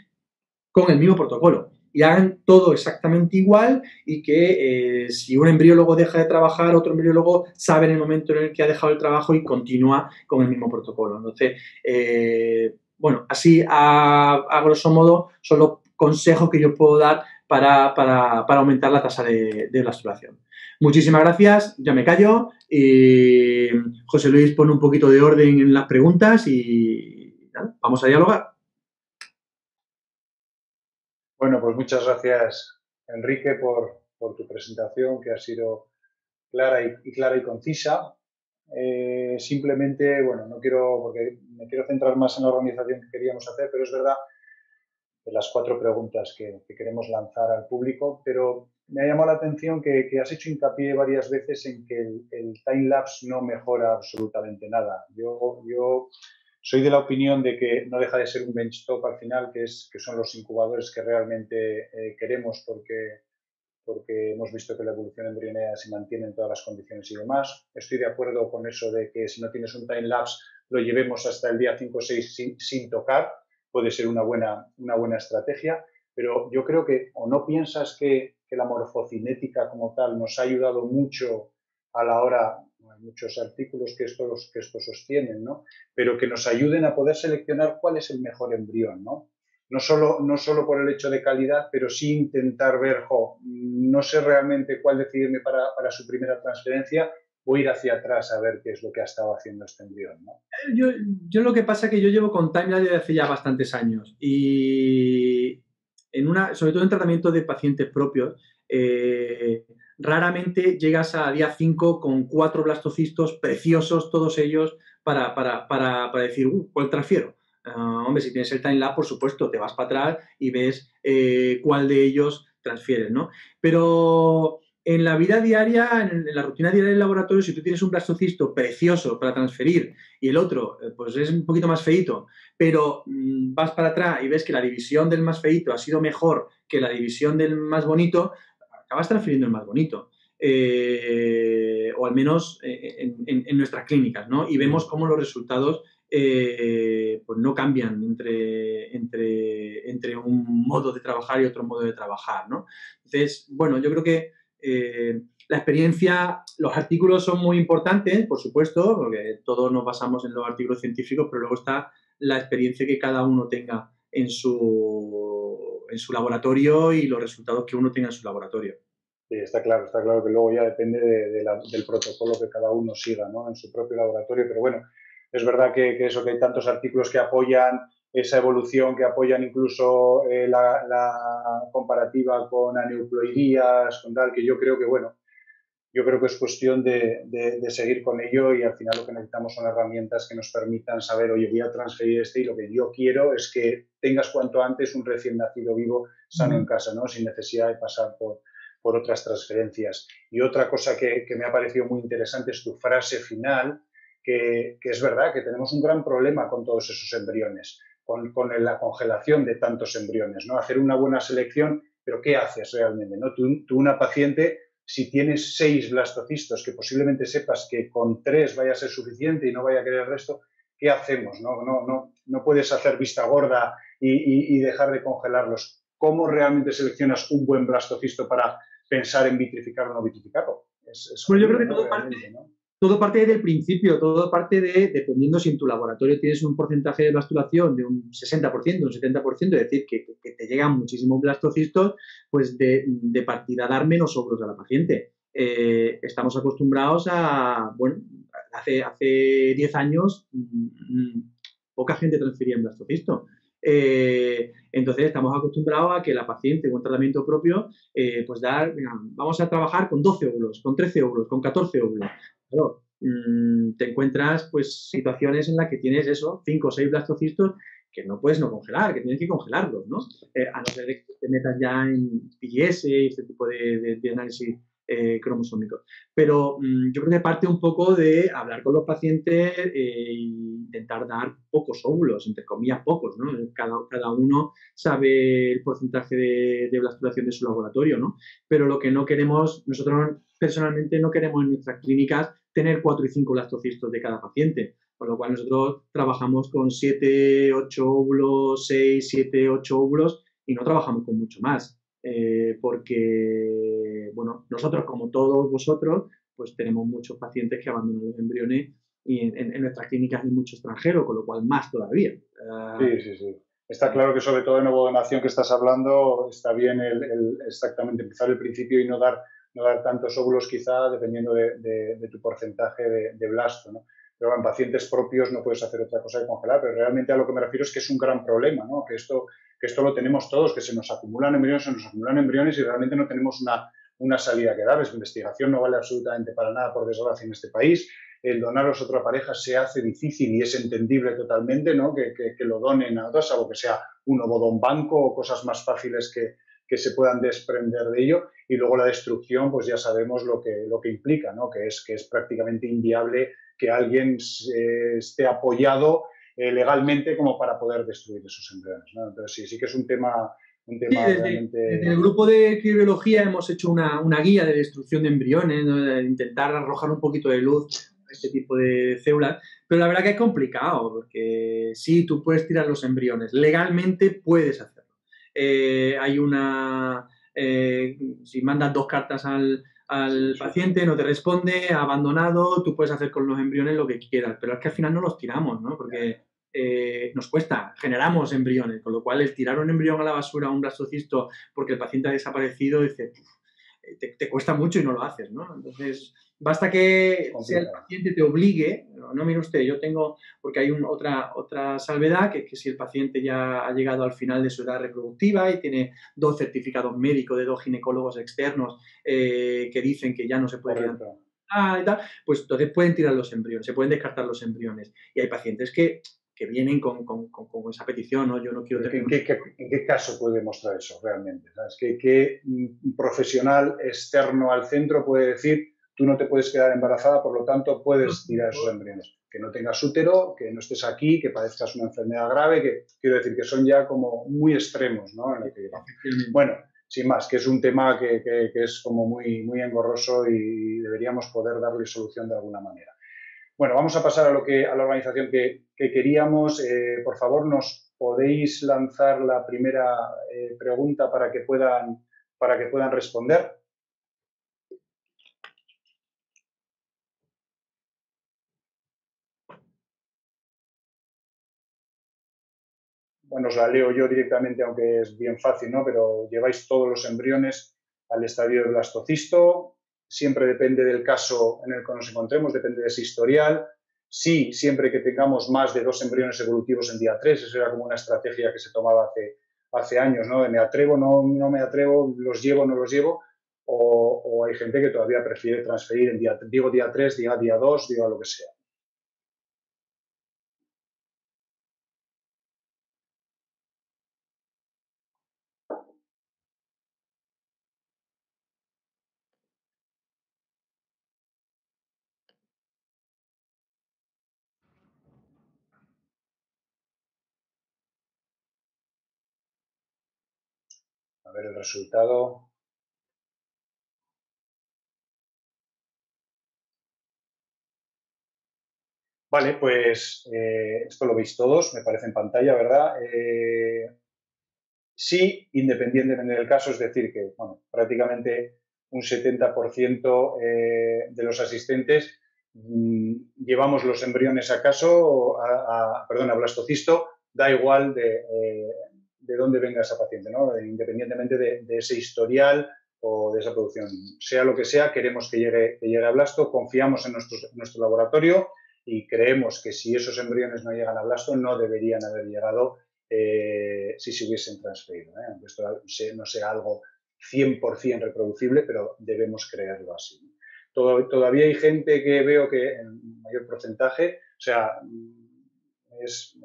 B: con el mismo protocolo y hagan todo exactamente igual, y que si un embriólogo deja de trabajar, otro embriólogo sabe en el momento en el que ha dejado el trabajo y continúa con el mismo protocolo. Entonces, bueno, así a grosso modo son los consejos que yo puedo dar para aumentar la tasa de blastulación. Muchísimas gracias, ya me callo, y José Luis pone un poquito de orden en las preguntas y nada, vamos a dialogar.
A: Bueno, pues muchas gracias, Enrique, por tu presentación, que ha sido clara y concisa. Simplemente, bueno, porque me quiero centrar más en la organización que queríamos hacer, pero es verdad de las 4 preguntas que queremos lanzar al público, pero me ha llamado la atención que has hecho hincapié varias veces en que el time-lapse no mejora absolutamente nada. Yo soy de la opinión de que no deja de ser un benchtop al final, que son los incubadores que realmente queremos, porque hemos visto que la evolución embrional se mantiene en todas las condiciones y demás. Estoy de acuerdo con eso de que si no tienes un time-lapse lo llevemos hasta el día 5 o 6 sin tocar. Puede ser una buena estrategia, pero yo creo que, o no piensas que la morfocinética como tal nos ha ayudado mucho a la hora, hay muchos artículos que esto sostienen, ¿no? Pero que nos ayuden a poder seleccionar cuál es el mejor embrión, ¿no? No solo por el hecho de calidad, pero sí intentar ver, no sé realmente cuál decidirme para su primera transferencia, voy a ir hacia atrás a ver qué es lo que ha estado haciendo este embrión, ¿no?
B: Yo lo que pasa es que yo llevo con Timelapse desde hace ya bastantes años, y sobre todo en tratamiento de pacientes propios, raramente llegas a día 5 con 4 blastocistos preciosos, todos ellos, para decir, ¿cuál transfiero? Hombre, si tienes el timelapse, por supuesto, te vas para atrás y ves cuál de ellos transfieres, ¿no? Pero en la vida diaria, en la rutina diaria del laboratorio, si tú tienes un blastocisto precioso para transferir y el otro, pues es un poquito más feíto, pero vas para atrás y ves que la división del más feíto ha sido mejor que la división del más bonito, acabas transfiriendo el más bonito. O al menos en nuestras clínicas, ¿no? Y vemos cómo los resultados pues no cambian entre un modo de trabajar y otro modo de trabajar, ¿no? Entonces, bueno, yo creo que la experiencia, los artículos son muy importantes, por supuesto, porque todos nos basamos en los artículos científicos, pero luego está la experiencia que cada uno tenga en su laboratorio y los resultados que uno tenga en su laboratorio.
A: Sí, está claro que luego ya depende del protocolo que cada uno siga, ¿no? En su propio laboratorio, pero bueno, es verdad que hay tantos artículos que apoyan esa evolución, que apoyan incluso la comparativa con aneuploidías, con tal, que yo creo que es cuestión de seguir con ello, y al final lo que necesitamos son herramientas que nos permitan saber, oye, voy a transferir y lo que yo quiero es que tengas cuanto antes un recién nacido vivo sano en casa, ¿no? Sin necesidad de pasar por otras transferencias. Y otra cosa que me ha parecido muy interesante es tu frase final, que es verdad que tenemos un gran problema con todos esos embriones, con la congelación de tantos embriones, ¿no? Hacer una buena selección, pero ¿qué haces realmente, no? Tú una paciente, si tienes 6 blastocistos, que posiblemente sepas que con 3 vaya a ser suficiente y no vaya a querer el resto, ¿qué hacemos? No puedes hacer vista gorda y dejar de congelarlos. ¿Cómo realmente seleccionas un buen blastocisto para pensar en vitrificarlo o no vitrificarlo?
B: Pues yo creo que todo parte del principio, todo parte dependiendo si en tu laboratorio tienes un porcentaje de blastulación de un 60%, un 70%, es decir, que te llegan muchísimos blastocistos, pues de partida dar menos óvulos a la paciente. Estamos acostumbrados bueno, hace 10 años poca gente transfería en blastocisto. Entonces estamos acostumbrados a que la paciente con tratamiento propio, pues vamos a trabajar con 12 óvulos, con 13 óvulos, con 14 óvulos. Claro, te encuentras pues situaciones en las que tienes 5 o 6 blastocistos que no puedes no congelar, que tienes que congelarlos, ¿no? A no ser que te metas ya en PGS y este tipo de análisis cromosómicos. Pero yo creo que parte un poco de hablar con los pacientes e intentar dar pocos óvulos, entre comillas pocos, ¿no? Cada uno sabe el porcentaje de blastulación de su laboratorio, ¿no? Pero lo que no queremos, nosotros personalmente no queremos en nuestras clínicas tener 4 y 5 blastocistos de cada paciente, con lo cual nosotros trabajamos con 7, 8 óvulos, 6, 7, 8 óvulos y no trabajamos con mucho más. Porque, bueno, nosotros como todos vosotros, pues tenemos muchos pacientes que abandonan los embriones y en nuestras clínicas hay mucho extranjero, con lo cual más todavía.
A: Sí, sí, sí. Está claro que sobre todo en ovodonación que estás hablando está bien exactamente empezar el principio y no dar tantos óvulos quizá dependiendo de tu porcentaje de blasto, ¿no? Pero en pacientes propios no puedes hacer otra cosa que congelar, pero realmente a lo que me refiero es que es un gran problema, ¿no? Que esto lo tenemos todos, que se nos acumulan embriones y realmente no tenemos una salida que dar. La investigación no vale absolutamente para nada, por desgracia, en este país. El donarlos a otra pareja se hace difícil y es entendible totalmente, ¿no? Que lo donen a otras, salvo que sea un ovodón banco o cosas más fáciles que se puedan desprender de ello. Y luego la destrucción, pues ya sabemos lo que implica, ¿no? Que es prácticamente inviable que alguien esté apoyado legalmente como para poder destruir esos embriones, ¿no? Entonces sí que es un tema
B: Sí,
A: realmente...
B: desde el grupo de criobiología hemos hecho una guía de destrucción de embriones, ¿no? De intentar arrojar un poquito de luz a este tipo de células, pero la verdad que es complicado, porque sí, tú puedes tirar los embriones, legalmente puedes hacerlo. Hay si mandas 2 cartas al paciente, no te responde, ha abandonado, tú puedes hacer con los embriones lo que quieras, pero es que al final no los tiramos, ¿no? Porque nos cuesta, generamos embriones, con lo cual el tirar un embrión a la basura, un blastocisto, porque el paciente ha desaparecido, dice, te cuesta mucho y no lo haces, ¿no? Entonces, basta que sea el paciente te obligue, no mire usted, yo tengo, porque hay otra salvedad, que si el paciente ya ha llegado al final de su edad reproductiva y tiene 2 certificados médicos de 2 ginecólogos externos que dicen que ya no se puede tirar y tal, pues entonces pueden tirar los embriones, se pueden descartar los embriones. Y hay pacientes que vienen con esa petición, ¿no? Yo no quiero tener...
A: ¿En qué caso puede demostrar eso realmente? ¿Sabes? ¿Qué profesional externo al centro puede decir tú no te puedes quedar embarazada, por lo tanto puedes tirar esos embriones? Que no tengas útero, que no estés aquí, que padezcas una enfermedad grave, que quiero decir que son ya como muy extremos, ¿no? Bueno, sin más, que es un tema que es como muy, muy engorroso y deberíamos poder darle solución de alguna manera. Bueno, vamos a pasar a la organización que queríamos. Por favor, ¿nos podéis lanzar la primera pregunta para que puedan responder? Bueno, os la leo yo directamente, aunque es bien fácil, ¿no? Pero lleváis todos los embriones al estadio de blastocisto. Siempre depende del caso en el que nos encontremos, depende de ese historial. Sí, siempre que tengamos más de 2 embriones evolutivos en día 3, eso era como una estrategia que se tomaba hace años, ¿no? De me atrevo, no me atrevo, los llevo, no los llevo. O hay gente que todavía prefiere transferir en día 3, día 2, digo lo que sea. A ver el resultado. Vale, pues esto lo veis todos, me parece en pantalla, ¿verdad? Sí, independientemente del caso, es decir, que bueno, prácticamente un 70% de los asistentes llevamos los embriones a blastocisto, da igual de dónde venga esa paciente, ¿no? Independientemente de ese historial o de esa producción. Sea lo que sea, queremos que llegue a blasto, confiamos en nuestro laboratorio y creemos que si esos embriones no llegan a blasto, no deberían haber llegado si se hubiesen transferido. Aunque esto no sea algo 100% reproducible, pero debemos creerlo así. Todavía hay gente que veo que en mayor porcentaje, o sea, es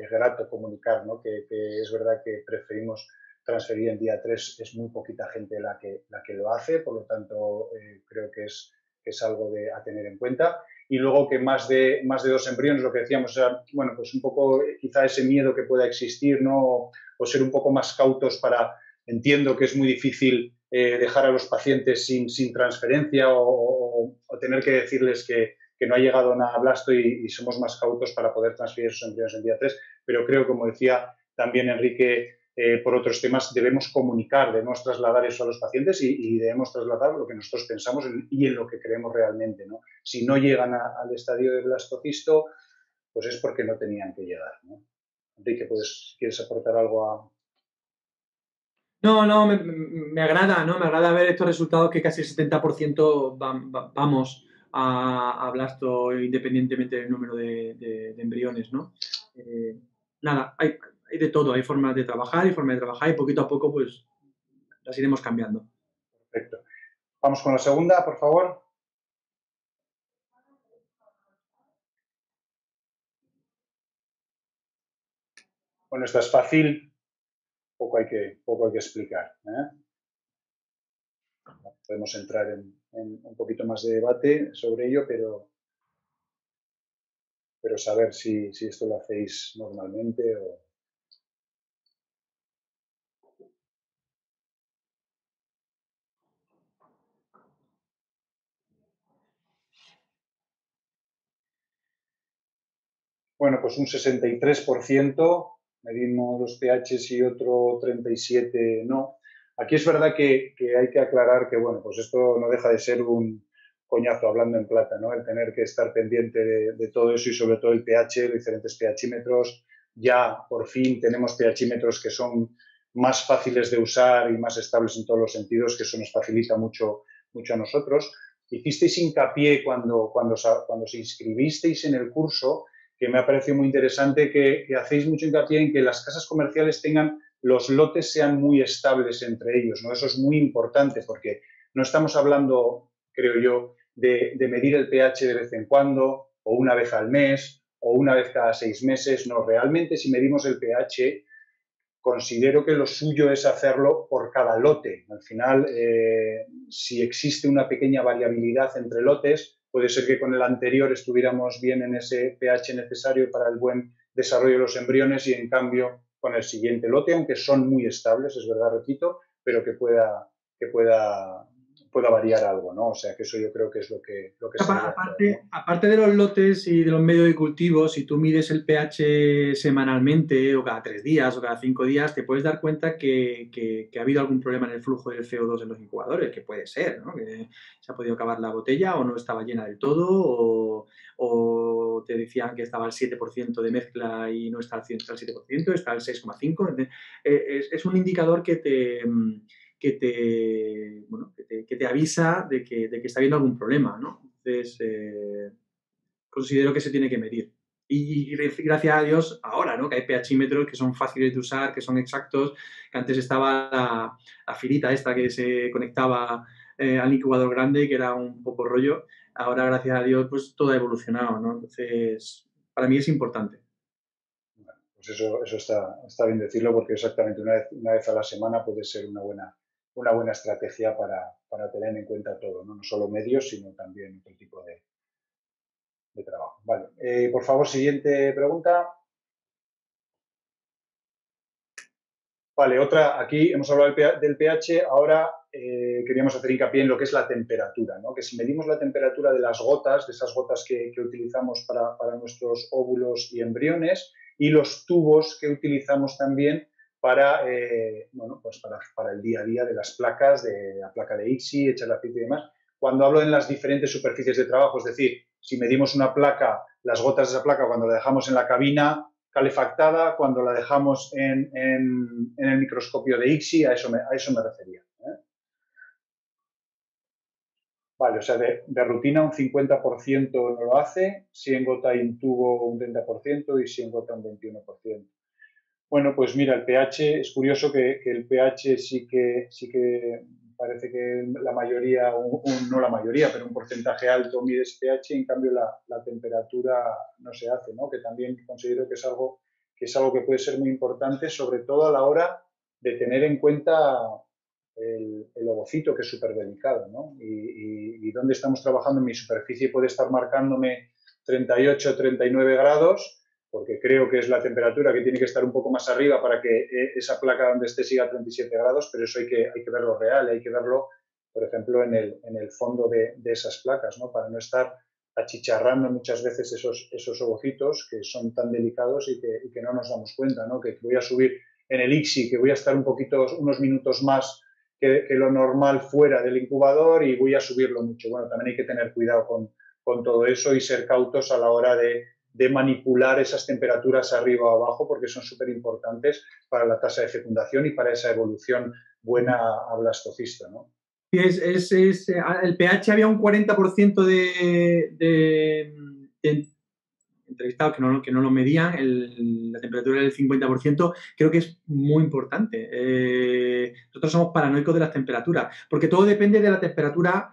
A: grato comunicar, ¿no? que es verdad que preferimos transferir en día 3 es muy poquita gente la que lo hace, por lo tanto creo que es algo a tener en cuenta. Y luego que más de 2 embriones, lo que decíamos, era, bueno, pues un poco quizá ese miedo que pueda existir, ¿no? O ser un poco más cautos para, entiendo que es muy difícil dejar a los pacientes sin transferencia o tener que decirles que no ha llegado nada a blasto y somos más cautos para poder transferir esos embriones en día 3, pero creo, como decía también Enrique, por otros temas, debemos comunicar, debemos trasladar eso a los pacientes y debemos trasladar lo que nosotros pensamos y en lo que creemos realmente, ¿no? Si no llegan al estadio de blastocisto, pues es porque no tenían que llegar, ¿no? Enrique, pues, ¿quieres aportar algo a...?
B: No, me agrada, ¿no? Me agrada ver estos resultados que casi el 70% vamos a blasto independientemente del número de embriones, ¿no? Nada, hay de todo, hay formas de trabajar y poquito a poco pues las iremos cambiando.
A: Perfecto. Vamos con la segunda, por favor. Bueno, esta es fácil, poco hay que explicar, ¿eh? Podemos entrar en un poquito más de debate sobre ello, pero saber si esto lo hacéis normalmente o... Bueno, pues un 63% medimos los pHs y otro 37% no. Aquí es verdad que hay que aclarar que, bueno, pues esto no deja de ser un coñazo hablando en plata, ¿no? El tener que estar pendiente de todo eso y sobre todo el pH, los diferentes pHímetros. Ya por fin tenemos pHímetros que son más fáciles de usar y más estables en todos los sentidos, que eso nos facilita mucho a nosotros. Hicisteis hincapié cuando os inscribisteis en el curso, que me ha parecido muy interesante, que hacéis mucho hincapié en que las casas comerciales los lotes sean muy estables entre ellos, ¿no? Eso es muy importante porque no estamos hablando, creo yo, de medir el pH de vez en cuando o una vez al mes o una vez cada 6 meses. No, realmente si medimos el pH, considero que lo suyo es hacerlo por cada lote. Al final, si existe una pequeña variabilidad entre lotes, puede ser que con el anterior estuviéramos bien en ese pH necesario para el buen desarrollo de los embriones y, en cambio, con el siguiente lote, aunque son muy estables, es verdad, repito, pero que pueda variar algo, ¿no? O sea, que eso yo creo que es lo que se debe hacer, ¿no?
B: Aparte de los lotes y de los medios de cultivo, si tú mides el pH semanalmente o cada 3 días o cada 5 días, te puedes dar cuenta que ha habido algún problema en el flujo del CO2 en los incubadores, que puede ser, ¿no? Que se ha podido acabar la botella o no estaba llena del todo o te decían que estaba al 7% de mezcla y no está al 7%, está al 6,5%. Es un indicador que te avisa de que está habiendo algún problema, ¿no? Entonces, considero que se tiene que medir. Y gracias a Dios, ahora, ¿no? Que hay pHímetros que son fáciles de usar, que son exactos, que antes estaba la filita esta que se conectaba al incubador grande, que era un poco rollo. Ahora, gracias a Dios, pues todo ha evolucionado, ¿no? Entonces, para mí es importante.
A: Bueno, pues eso está bien decirlo, porque exactamente una vez a la semana puede ser una buena estrategia para tener en cuenta todo, ¿no? No solo medios, sino también otro tipo de trabajo. Vale. Por favor, siguiente pregunta. Vale, otra, aquí hemos hablado del pH, ahora queríamos hacer hincapié en lo que es la temperatura, ¿no? Que si medimos la temperatura de las gotas, de esas gotas que utilizamos para nuestros óvulos y embriones, y los tubos que utilizamos también para, bueno, pues para el día a día de las placas, de la placa de ICSI, echar la aceite y demás. Cuando hablo en las diferentes superficies de trabajo, es decir, si medimos una placa, las gotas de esa placa cuando la dejamos en la cabina calefactada, cuando la dejamos en el microscopio de ICSI, a eso me refería, ¿eh? Vale, o sea, de rutina un 50% no lo hace, si en gota in tubo un 30% y si en gota un 21%. Bueno, pues mira, el pH, es curioso que el pH sí que parece que la mayoría, no la mayoría, pero un porcentaje alto mide ese pH, y en cambio la temperatura no se hace, ¿no? Que también considero que es algo que puede ser muy importante, sobre todo a la hora de tener en cuenta el ovocito, que es súper delicado, ¿no? Y dónde estamos trabajando en mi superficie puede estar marcándome 38, 39 grados, porque creo que es la temperatura que tiene que estar un poco más arriba para que esa placa donde esté siga a 37 grados, pero eso hay que verlo real, hay que verlo, por ejemplo, en el fondo de esas placas, ¿no? Para no estar achicharrando muchas veces esos ovocitos que son tan delicados y que no nos damos cuenta, ¿no? Que voy a subir en el ICSI, que voy a estar unos minutos más que lo normal fuera del incubador y voy a subirlo mucho. Bueno, también hay que tener cuidado con todo eso y ser cautos a la hora de manipular esas temperaturas arriba o abajo, porque son súper importantes para la tasa de fecundación y para esa evolución buena a blastocista, ¿no?
B: El pH había un 40% de entrevistados que no lo medían, la temperatura del 50%, creo que es muy importante. Nosotros somos paranoicos de las temperaturas, porque todo depende de la temperatura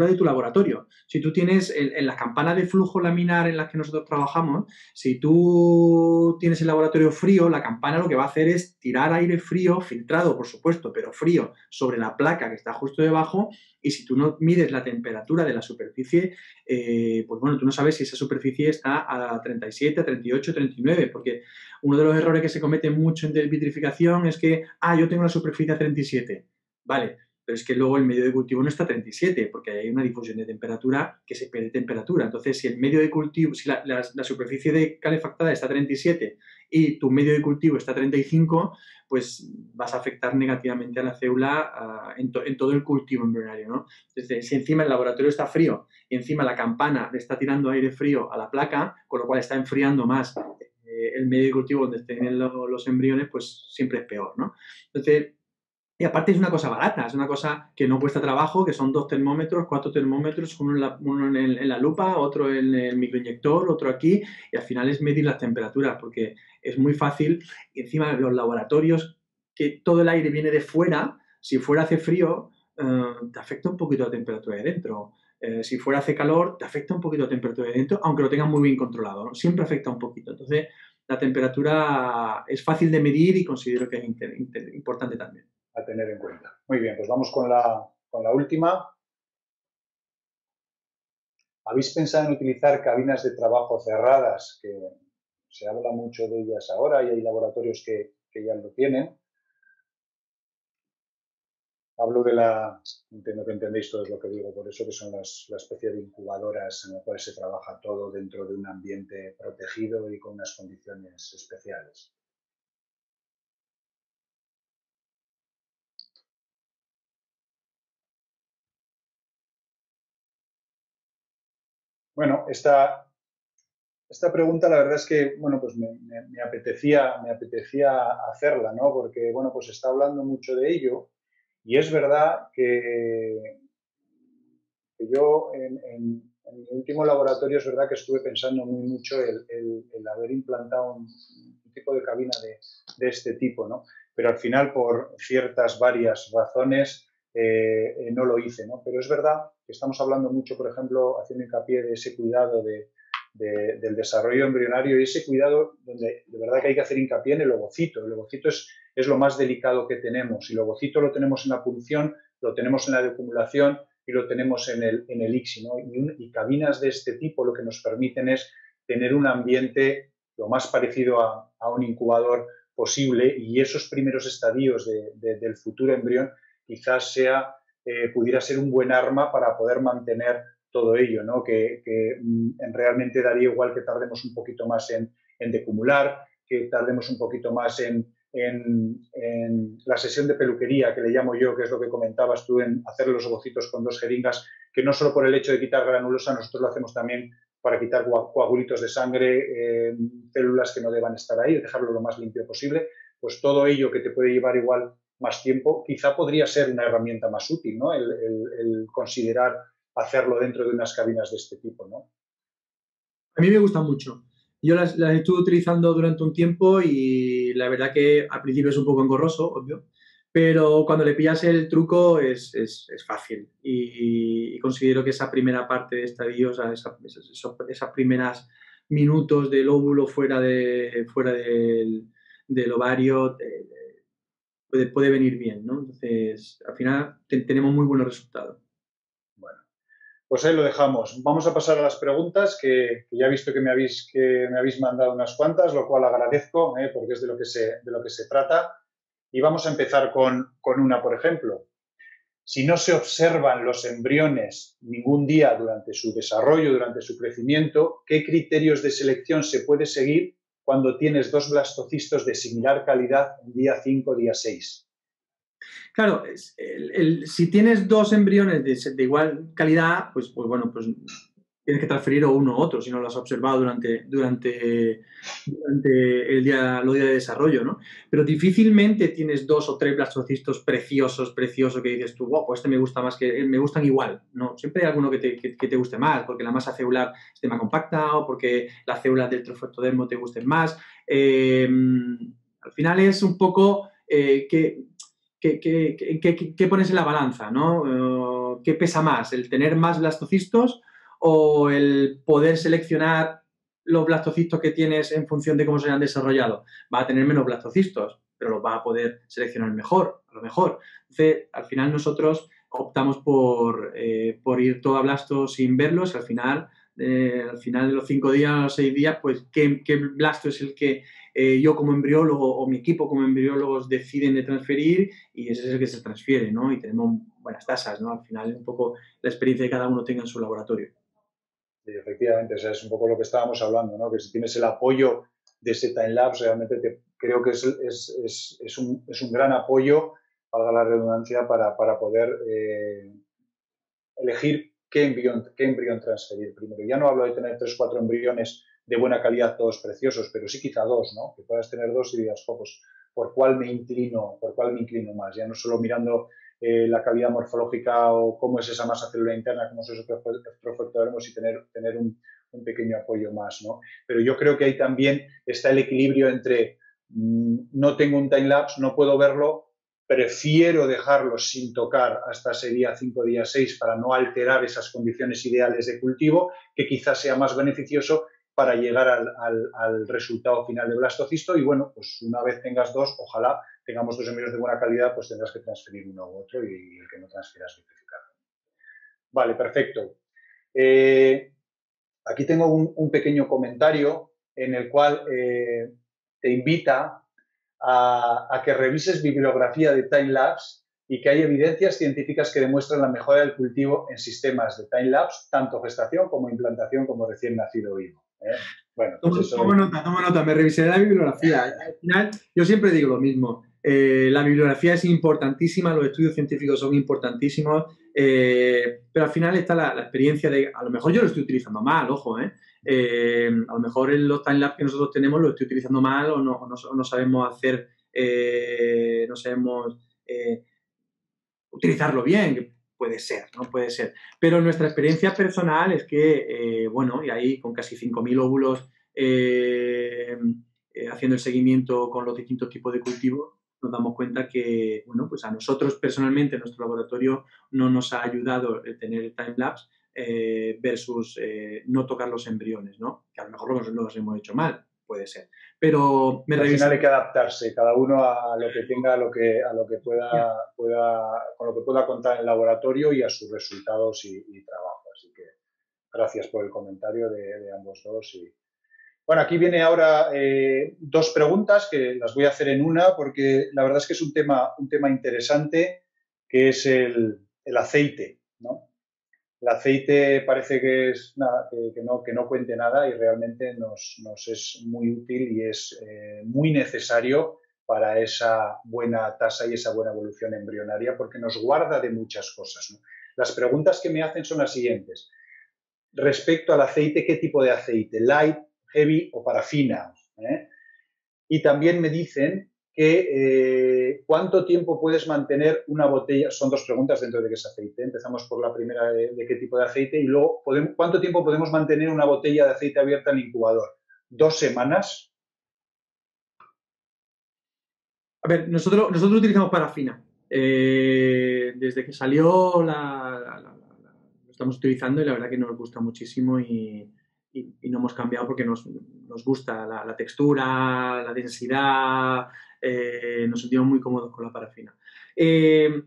B: de tu laboratorio. Si tú tienes en las campanas de flujo laminar en las que nosotros trabajamos, si tú tienes el laboratorio frío, la campana lo que va a hacer es tirar aire frío, filtrado por supuesto, pero frío, sobre la placa que está justo debajo, y si tú no mides la temperatura de la superficie, pues bueno, tú no sabes si esa superficie está a 37, a 38, 39, porque uno de los errores que se cometen mucho en vitrificación es que, yo tengo la superficie a 37, vale, pero es que luego el medio de cultivo no está a 37, porque hay una difusión de temperatura que se pierde temperatura. Entonces, si el medio de cultivo, si la superficie de calefactada está a 37 y tu medio de cultivo está a 35, pues vas a afectar negativamente a la célula en todo el cultivo embrionario, ¿no? Entonces, si encima el laboratorio está frío y encima la campana le está tirando aire frío a la placa, con lo cual está enfriando más el medio de cultivo donde estén los embriones, pues siempre es peor, ¿no? Entonces, y aparte es una cosa barata, es una cosa que no cuesta trabajo, que son 2 termómetros, 4 termómetros, uno en la lupa, otro en el microinyector, otro aquí, y al final es medir las temperaturas, porque es muy fácil. Y encima los laboratorios, que todo el aire viene de fuera, si fuera hace frío, te afecta un poquito la temperatura de dentro. Si fuera hace calor, te afecta un poquito la temperatura de dentro, aunque lo tengas muy bien controlado, ¿no? Siempre afecta un poquito. Entonces, la temperatura es fácil de medir y considero que es importante también.
A: A tener en cuenta. Muy bien, pues vamos con la última. ¿Habéis pensado en utilizar cabinas de trabajo cerradas? Que se habla mucho de ellas ahora y hay laboratorios que ya lo tienen. Hablo entiendo que entendéis todo lo que digo, por eso que son la especie de incubadoras en las cuales se trabaja todo dentro de un ambiente protegido y con unas condiciones especiales. Bueno, esta pregunta la verdad es que, bueno, pues me apetecía hacerla, ¿no? Porque, bueno, pues se está hablando mucho de ello y es verdad que yo en mi último laboratorio es verdad que estuve pensando muy mucho el haber implantado un tipo de cabina de este tipo, ¿no? Pero al final, por ciertas varias razones, no lo hice, ¿no? Pero es verdad que estamos hablando mucho, por ejemplo, haciendo hincapié de ese cuidado del desarrollo embrionario y ese cuidado donde de verdad que hay que hacer hincapié en el ovocito. El ovocito es lo más delicado que tenemos y el ovocito lo tenemos en la punción, lo tenemos en la decumulación y lo tenemos en el ICSI, ¿no? Y cabinas de este tipo lo que nos permiten es tener un ambiente lo más parecido a un incubador posible y esos primeros estadios del futuro embrión quizás pudiera ser un buen arma para poder mantener todo ello, ¿no? Que realmente daría igual que tardemos un poquito más en decumular, que tardemos un poquito más en la sesión de peluquería, que le llamo yo, que es lo que comentabas tú, en hacer los ovocitos con 2 jeringas, que no solo por el hecho de quitar granulosa, nosotros lo hacemos también para quitar coagulitos de sangre, células que no deban estar ahí, dejarlo lo más limpio posible. Pues todo ello que te puede llevar igual más tiempo, quizá podría ser una herramienta más útil, ¿no? El considerar hacerlo dentro de unas cabinas de este tipo, ¿no?
B: A mí me gustan mucho. Yo las estuve utilizando durante un tiempo y la verdad que al principio es un poco engorroso, obvio, pero cuando le pillas el truco es fácil y considero que esa primera parte de estadio, o sea, esas primeras minutos del óvulo fuera del ovario, puede venir bien, ¿no? Entonces, al final tenemos muy buenos resultados.
A: Bueno, pues ahí lo dejamos. Vamos a pasar a las preguntas que ya he visto que me habéis mandado unas cuantas, lo cual agradezco, porque es de lo que se trata. Y vamos a empezar con una, por ejemplo. Si no se observan los embriones ningún día durante su desarrollo, durante su crecimiento, ¿qué criterios de selección se puede seguir cuando tienes dos blastocistos de similar calidad en día 5, día 6?
B: Claro, si tienes dos embriones de igual calidad, pues bueno, pues tienes que transferir uno u otro si no lo has observado durante los días de desarrollo, ¿no? Pero difícilmente tienes dos o tres blastocistos preciosos que dices tú, wow, pues este me gusta más, que me gustan igual, ¿no? Siempre hay alguno que te guste más, porque la masa celular esté más compacta o porque las células del trofectodermo te gusten más. Al final es un poco ¿qué pones en la balanza, ¿no? ¿Qué pesa más? ¿El tener más blastocistos o el poder seleccionar los blastocistos que tienes en función de cómo se han desarrollado? Va a tener menos blastocistos, pero los va a poder seleccionar mejor, a lo mejor. Entonces, al final nosotros optamos por ir todo a blasto sin verlos. Al final de los 5 días o los 6 días, pues qué blasto es el que yo como embriólogo o mi equipo como embriólogos deciden de transferir y ese es el que se transfiere, ¿no? Y tenemos buenas tasas, ¿no? Al final un poco la experiencia que cada uno tenga en su laboratorio.
A: Sí, efectivamente, o sea, es un poco lo que estábamos hablando, ¿no? Que si tienes el apoyo de ese time-lapse, realmente creo que es un gran apoyo, valga la redundancia, para poder elegir qué embrión transferir primero. Ya no hablo de tener 3 o 4 embriones de buena calidad, todos preciosos, pero sí quizá 2, ¿no? Que puedas tener 2 y digas, pues, ¿por cuál me inclino más? Ya no solo mirando la calidad morfológica o cómo es esa masa celular interna, cómo es esos trofectodermos y tener un pequeño apoyo más, ¿no? Pero yo creo que ahí también está el equilibrio entre no tengo un time-lapse, no puedo verlo, prefiero dejarlo sin tocar hasta ese día 5, día 6 para no alterar esas condiciones ideales de cultivo, que quizás sea más beneficioso para llegar al resultado final de blastocisto. Y bueno, pues una vez tengas dos, ojalá tengamos 2 embriones de buena calidad, pues tendrás que transferir uno u otro y el que no transfieras vitrificarlo. Vale, perfecto. Aquí tengo un pequeño comentario en el cual te invita a que revises bibliografía de time-lapse y que hay evidencias científicas que demuestran la mejora del cultivo en sistemas de time-lapse, tanto gestación como implantación como recién nacido vivo. Bueno, pues eso...
B: Tomo nota, me revisaré la bibliografía. Al final, yo siempre digo lo mismo. La bibliografía es importantísima, los estudios científicos son importantísimos, pero al final está la experiencia de, a lo mejor yo lo estoy utilizando mal, ojo, a lo mejor en los timelapse que nosotros tenemos lo estoy utilizando mal o no sabemos hacer, no sabemos utilizarlo bien, que puede ser, ¿no? Puede ser. Pero nuestra experiencia personal es que, bueno, y ahí con casi 5.000 óvulos haciendo el seguimiento con los distintos tipos de cultivos, nos damos cuenta que, bueno, pues a nosotros personalmente, en nuestro laboratorio, no nos ha ayudado el tener el time-lapse versus no tocar los embriones, ¿no? Que a lo mejor los hemos hecho mal, puede ser. Pero
A: al final hay que adaptarse, cada uno a lo que tenga, a lo que pueda, con lo que pueda contar en el laboratorio y a sus resultados y trabajo. Así que gracias por el comentario de ambos dos. Bueno, aquí viene ahora 2 preguntas que las voy a hacer en una porque la verdad es que es un tema interesante, que es el aceite, ¿no? El aceite parece que es nada, que no cuente nada y realmente nos es muy útil y es muy necesario para esa buena tasa y esa buena evolución embrionaria porque nos guarda de muchas cosas, ¿no? Las preguntas que me hacen son las siguientes. Respecto al aceite, ¿qué tipo de aceite? ¿Light, heavy o parafina? Y también me dicen que ¿cuánto tiempo puedes mantener una botella? Son 2 preguntas dentro de qué es aceite. Empezamos por la primera de qué tipo de aceite y luego ¿cuánto tiempo podemos mantener una botella de aceite abierta en el incubador? 2 semanas.
B: A ver, nosotros utilizamos parafina. Desde que salió lo estamos utilizando y la verdad que nos gusta muchísimo y no hemos cambiado porque nos gusta la textura, la densidad, nos sentimos muy cómodos con la parafina.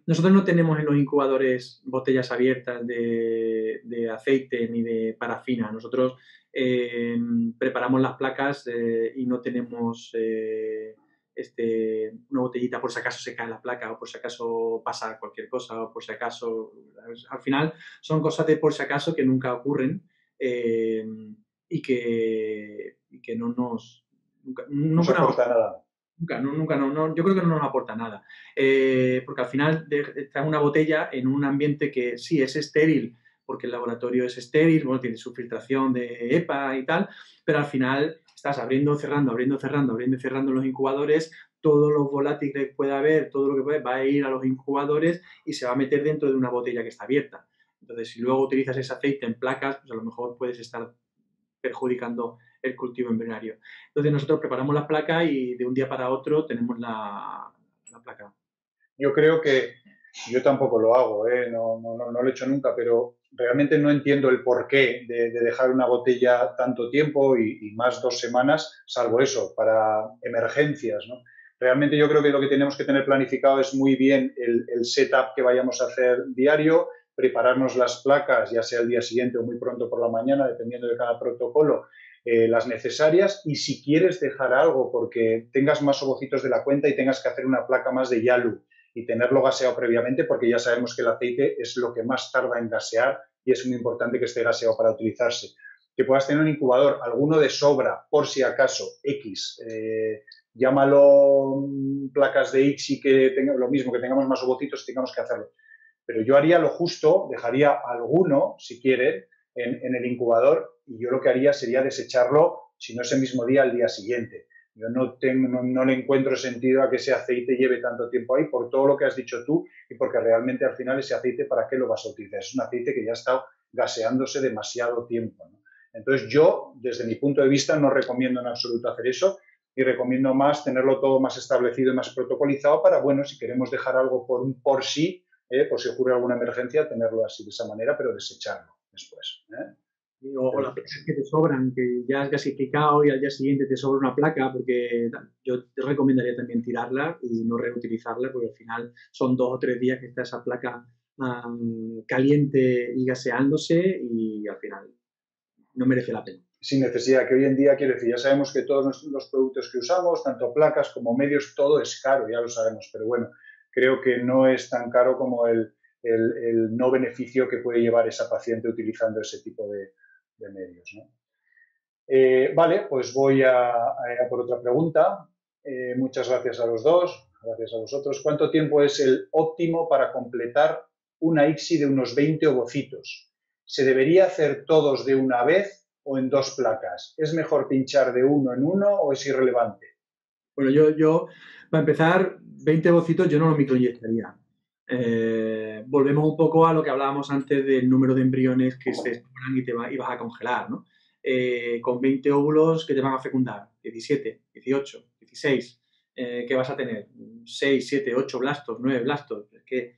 B: Nosotros no tenemos en los incubadores botellas abiertas de aceite ni de parafina. Nosotros preparamos las placas y no tenemos una botellita por si acaso se cae la placa o por si acaso pasa cualquier cosa o por si acaso... Al final son cosas de por si acaso que nunca ocurren y que no nos...
A: No se aporta nada.
B: Nunca, no, yo creo que no nos aporta nada. Porque al final está una botella en un ambiente que sí es estéril, porque el laboratorio es estéril, bueno, tiene su filtración de EPA y tal, pero al final estás abriendo, cerrando, abriendo, cerrando, abriendo y cerrando los incubadores, todos los volátiles que pueda haber, todo lo que puede, va a ir a los incubadores y se va a meter dentro de una botella que está abierta. Entonces, si luego utilizas ese aceite en placas, pues a lo mejor puedes estar perjudicando el cultivo embrionario. Entonces nosotros preparamos la placa y de un día para otro tenemos la placa.
A: Yo creo que yo tampoco lo hago, no lo he hecho nunca, pero realmente no entiendo el porqué de dejar una botella tanto tiempo y más 2 semanas, salvo eso, para emergencias, ¿no? Realmente yo creo que lo que tenemos que tener planificado es muy bien el setup que vayamos a hacer diario, prepararnos las placas, ya sea el día siguiente o muy pronto por la mañana, dependiendo de cada protocolo, las necesarias, y si quieres dejar algo porque tengas más ovocitos de la cuenta y tengas que hacer una placa más de Yalu y tenerlo gaseado previamente, porque ya sabemos que el aceite es lo que más tarda en gasear y es muy importante que esté gaseado para utilizarse. Que puedas tener un incubador, alguno de sobra, por si acaso, X, llámalo placas de ICSI, que tenga lo mismo, que tengamos más ovocitos y tengamos que hacerlo. Pero yo haría lo justo, dejaría alguno, si quieren, en el incubador, y yo lo que haría sería desecharlo, si no ese mismo día, al día siguiente. Yo no le encuentro sentido a que ese aceite lleve tanto tiempo ahí por todo lo que has dicho tú y porque realmente al final ese aceite, ¿para qué lo vas a utilizar? Es un aceite que ya ha estado gaseándose demasiado tiempo, ¿no? Entonces yo, desde mi punto de vista, no recomiendo en absoluto hacer eso y recomiendo más tenerlo todo más establecido y más protocolizado para, bueno, si queremos dejar algo por sí, por si ocurre alguna emergencia, tenerlo así de esa manera, pero desecharlo después.
B: O las placas que te sobran, que ya has gasificado y al día siguiente te sobra una placa, porque yo te recomendaría también tirarla y no reutilizarla, porque al final son 2 o 3 días que está esa placa caliente y gaseándose y al final no merece la pena.
A: Sin necesidad, que hoy en día, quiero decir, ya sabemos que todos los productos que usamos, tanto placas como medios, todo es caro, ya lo sabemos, pero bueno, creo que no es tan caro como el no beneficio que puede llevar esa paciente utilizando ese tipo de medios, ¿no? Vale, pues voy a por otra pregunta. Muchas gracias a los dos, gracias a vosotros. ¿Cuánto tiempo es el óptimo para completar una ICSI de unos 20 ovocitos? ¿Se debería hacer todos de una vez o en 2 placas? ¿Es mejor pinchar de uno en uno o es irrelevante?
B: Bueno, yo para empezar, 20 ovocitos yo no lo microinyectaría. Volvemos un poco a lo que hablábamos antes del número de embriones que se exploran y vas a congelar, ¿no? Con 20 óvulos que te van a fecundar, 17, 18, 16, ¿qué vas a tener? 6, 7, 8 blastos, 9 blastos. Es que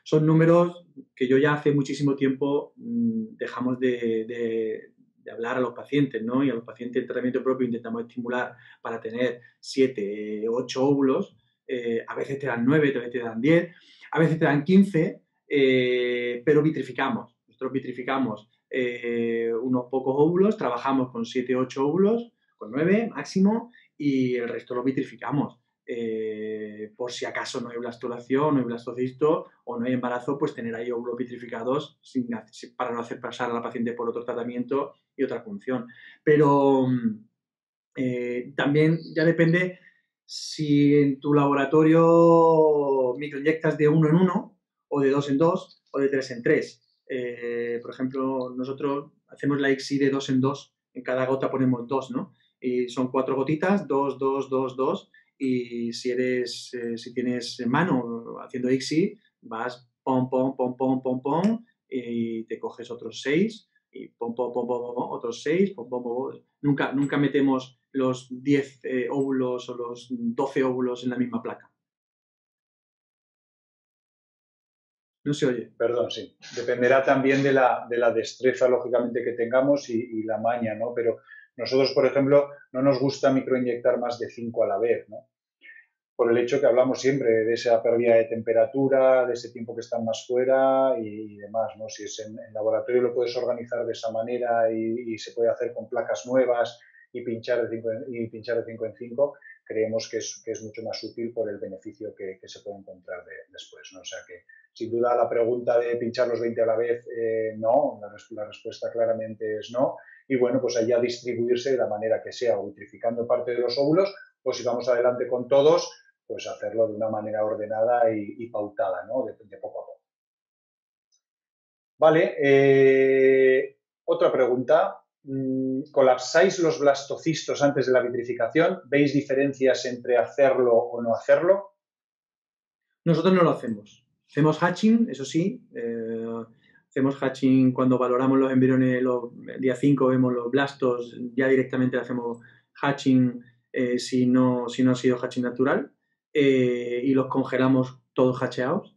B: son números que yo ya hace muchísimo tiempo dejamos de hablar a los pacientes, ¿no? Y a los pacientes en tratamiento propio intentamos estimular para tener 7, 8 óvulos. A veces te dan 9, a veces te dan 10, a veces te dan 15, pero vitrificamos. Nosotros vitrificamos unos pocos óvulos, trabajamos con 7, 8 óvulos, con 9 máximo, y el resto lo vitrificamos. Por si acaso no hay blastulación, no hay blastocisto o no hay embarazo, pues tener ahí óvulos vitrificados para no hacer pasar a la paciente por otro tratamiento y otra función. Pero también ya depende si en tu laboratorio microinyectas de 1 en 1 o de 2 en 2 o de 3 en 3. Por ejemplo, nosotros hacemos la ICSI de 2 en 2, en cada gota ponemos 2, ¿no? Y son 4 gotitas, 2, 2, 2, 2, y si tienes mano haciendo ICSI, vas pom, pom, pom, pom, pom, pom, y te coges otros 6, y pom, pom, pom, pom, pom, otros 6, pom, pom, pom. Nunca metemos los 10 óvulos o los 12 óvulos en la misma placa. No se oye.
A: Perdón, sí. Dependerá también de la destreza, lógicamente, que tengamos y la maña, ¿no? Pero nosotros, por ejemplo, no nos gusta microinyectar más de 5 a la vez, ¿no? por el hecho que hablamos siempre de esa pérdida de temperatura, de ese tiempo que están más fuera y demás, ¿no? Si es en laboratorio lo puedes organizar de esa manera y se puede hacer con placas nuevas y pinchar de 5 en 5, creemos que es mucho más útil por el beneficio que se puede encontrar después, ¿no? O sea que, sin duda, la pregunta de pinchar los 20 a la vez, no, la respuesta claramente es no. Y bueno, pues allá distribuirse de la manera que sea, o vitrificando parte de los óvulos, o si vamos adelante con todos, pues hacerlo de una manera ordenada y pautada, ¿no? De poco a poco. Vale, otra pregunta. ¿Colapsáis los blastocistos antes de la vitrificación? ¿Veis diferencias entre hacerlo o no hacerlo?
B: Nosotros no lo hacemos. Hacemos hatching, eso sí. Hacemos hatching cuando valoramos los embriones, el día 5 vemos los blastos, ya directamente hacemos hatching si no ha sido hatching natural y los congelamos todos hatcheados,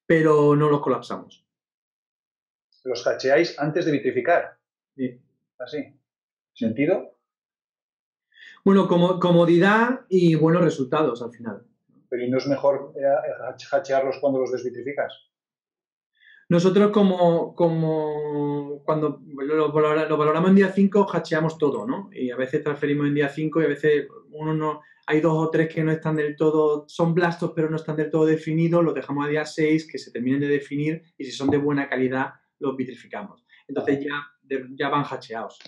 B: pero no los colapsamos.
A: ¿Los hatcheáis antes de vitrificar?
B: Sí.
A: ¿Así? ¿Sentido?
B: Bueno, comodidad y buenos resultados al final.
A: ¿Pero y no es mejor hatchearlos cuando los desvitrificas?
B: Nosotros cuando lo valoramos en día 5, hatcheamos todo, ¿no? Y a veces transferimos en día 5 y a veces hay 2 o 3 que no están del todo, son blastos pero no están del todo definidos, los dejamos a día 6 que se terminen de definir y si son de buena calidad los vitrificamos. Entonces ya van hatcheados.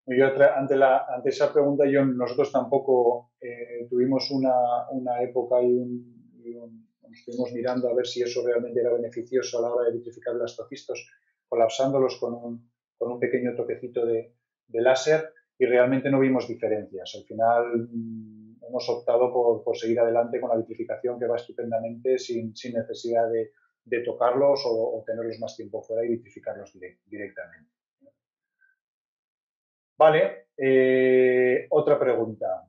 A: Ante esa pregunta, nosotros tampoco tuvimos una época nos estuvimos mirando a ver si eso realmente era beneficioso a la hora de vitrificar blastocistos, colapsándolos con un pequeño toquecito de láser y realmente no vimos diferencias. Al final hemos optado por seguir adelante con la vitrificación que va estupendamente sin necesidad de tocarlos o tenerlos más tiempo fuera y vitrificarlos directamente. Vale, otra pregunta.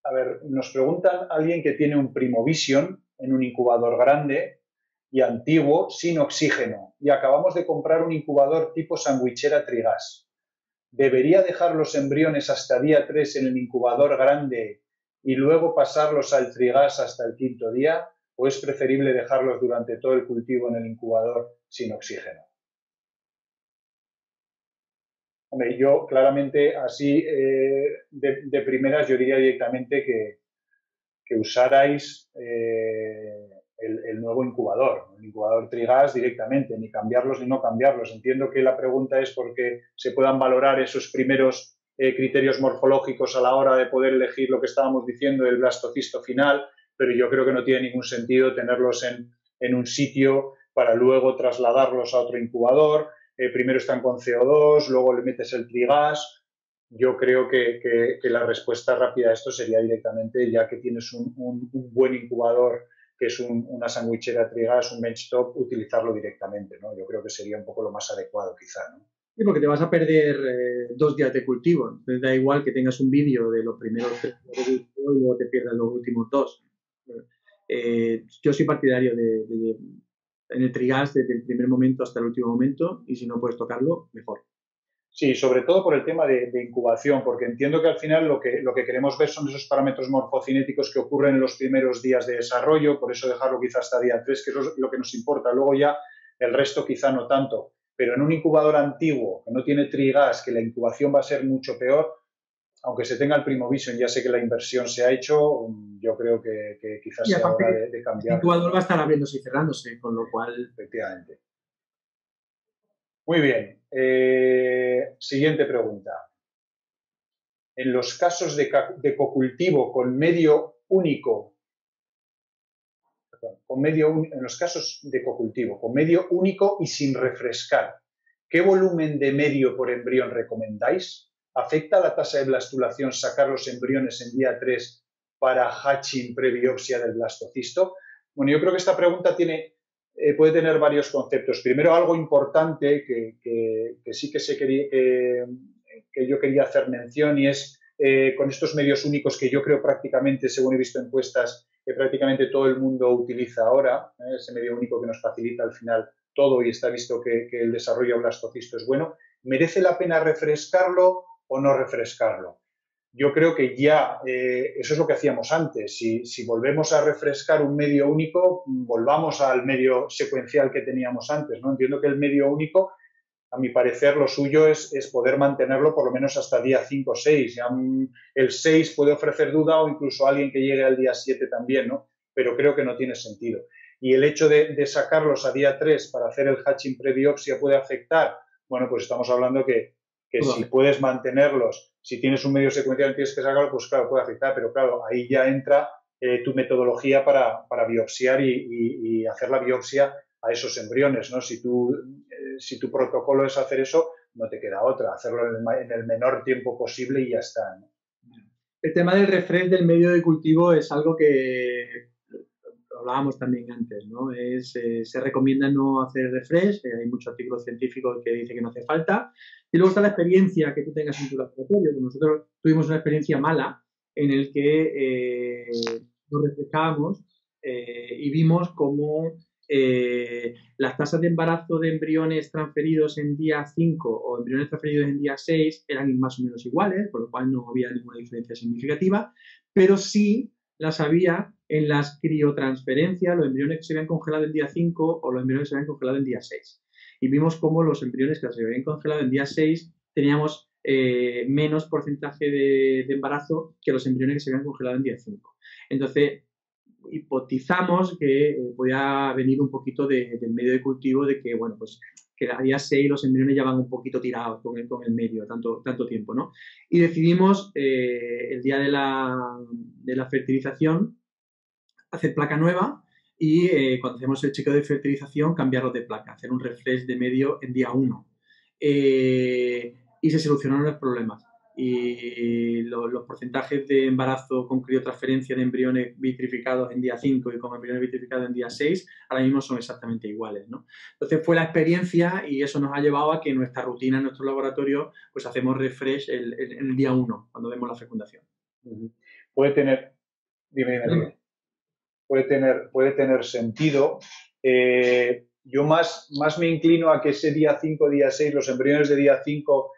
A: A ver, nos preguntan alguien que tiene un Primovision en un incubador grande y antiguo sin oxígeno y acabamos de comprar un incubador tipo sandwichera trigas. ¿Debería dejar los embriones hasta día 3 en el incubador grande y luego pasarlos al trigas hasta el 5.º día o es preferible dejarlos durante todo el cultivo en el incubador sin oxígeno? Hombre, yo claramente así de primeras yo diría directamente que usarais el nuevo incubador, el incubador Trigas directamente, ni cambiarlos ni no cambiarlos. Entiendo que la pregunta es porque se puedan valorar esos primeros criterios morfológicos a la hora de poder elegir lo que estábamos diciendo del blastocisto final, pero yo creo que no tiene ningún sentido tenerlos en un sitio para luego trasladarlos a otro incubador. Primero están con CO2, luego le metes el trigas. Yo creo que la respuesta rápida a esto sería directamente, ya que tienes un buen incubador, que es una sandwichera trigas, un benchtop, utilizarlo directamente, ¿no? Yo creo que sería un poco lo más adecuado, quizá, ¿no?
B: Sí, porque te vas a perder 2 días de cultivo. Entonces da igual que tengas un vídeo de los primeros 3 días de cultivo y luego te pierdas los últimos 2. Yo soy partidario en el trigas desde el primer momento hasta el último momento y si no puedes tocarlo, mejor.
A: Sí, sobre todo por el tema de incubación, porque entiendo que al final lo que queremos ver son esos parámetros morfocinéticos que ocurren en los primeros días de desarrollo, por eso dejarlo quizá hasta día 3, que es lo que nos importa. Luego ya el resto quizá no tanto, pero en un incubador antiguo que no tiene trigas, que la incubación va a ser mucho peor, aunque se tenga el Primovision, ya sé que la inversión se ha hecho, yo creo que quizás sea hora de cambiar.
B: El incubador va a estar abriéndose y cerrándose, con lo cual...
A: Efectivamente. Muy bien. Siguiente pregunta. En los casos de cocultivo con medio único, en los casos de cocultivo con medio único y sin refrescar, ¿qué volumen de medio por embrión recomendáis? ¿Afecta la tasa de blastulación sacar los embriones en día 3 para hatching prebiopsia del blastocisto? Bueno, yo creo que esta pregunta puede tener varios conceptos. Primero, algo importante que sí que yo quería hacer mención y es con estos medios únicos que yo creo prácticamente, según he visto encuestas, que prácticamente todo el mundo utiliza ahora, ese medio único que nos facilita al final todo y está visto que el desarrollo blastocisto es bueno. ¿merece la pena refrescarlo o no refrescarlo? Yo creo que ya eso es lo que hacíamos antes. Si volvemos a refrescar un medio único, volvamos al medio secuencial que teníamos antes, ¿no? Entiendo que el medio único, a mi parecer, lo suyo es poder mantenerlo por lo menos hasta día 5 o 6. Ya, el 6 puede ofrecer duda o incluso alguien que llegue al día 7 también, ¿no? Pero creo que no tiene sentido. Y el hecho de sacarlos a día 3 para hacer el hatching prebiopsia puede afectar. Bueno, pues estamos hablando que si puedes mantenerlos, si tienes un medio secuencial y tienes que sacarlo, pues claro, puede afectar, pero claro, ahí ya entra tu metodología para biopsiar y hacer la biopsia a esos embriones, ¿no? Si tu protocolo es hacer eso, no te queda otra, hacerlo en el menor tiempo posible y ya está, ¿no?
B: El tema del refresh del medio de cultivo es algo que hablábamos también antes, ¿no? Se recomienda no hacer refresh, hay muchos artículos científicos que dicen que no hace falta, y luego está la experiencia que tú tengas en tu laboratorio. Nosotros tuvimos una experiencia mala en el que nos refrescábamos y vimos cómo las tasas de embarazo de embriones transferidos en día 5 o embriones transferidos en día 6 eran más o menos iguales, por lo cual no había ninguna diferencia significativa, pero sí las había en las criotransferencias, los embriones que se habían congelado en día 5 o los embriones que se habían congelado en día 6. Y vimos cómo los embriones que se habían congelado en día 6 teníamos menos porcentaje de embarazo que los embriones que se habían congelado en día 5. Entonces, hipotizamos que podía venir un poquito del medio de cultivo, de que, bueno, pues que a día 6 los embriones ya van un poquito tirados con el medio, tanto tiempo, ¿no? Y decidimos el día de la fertilización hacer placa nueva y cuando hacemos el chequeo de fertilización cambiarlo de placa, hacer un refresh de medio en día 1. Y se solucionaron los problemas. Y los porcentajes de embarazo con criotransferencia de embriones vitrificados en día 5 y con embriones vitrificados en día 6 ahora mismo son exactamente iguales, ¿no? Entonces fue la experiencia y eso nos ha llevado a que en nuestra rutina, en nuestro laboratorio, pues hacemos refresh el día 1 cuando vemos la fecundación.
A: Puede tener, dime. Puede tener sentido. Yo más me inclino a que ese día 5, día 6, los embriones de día 5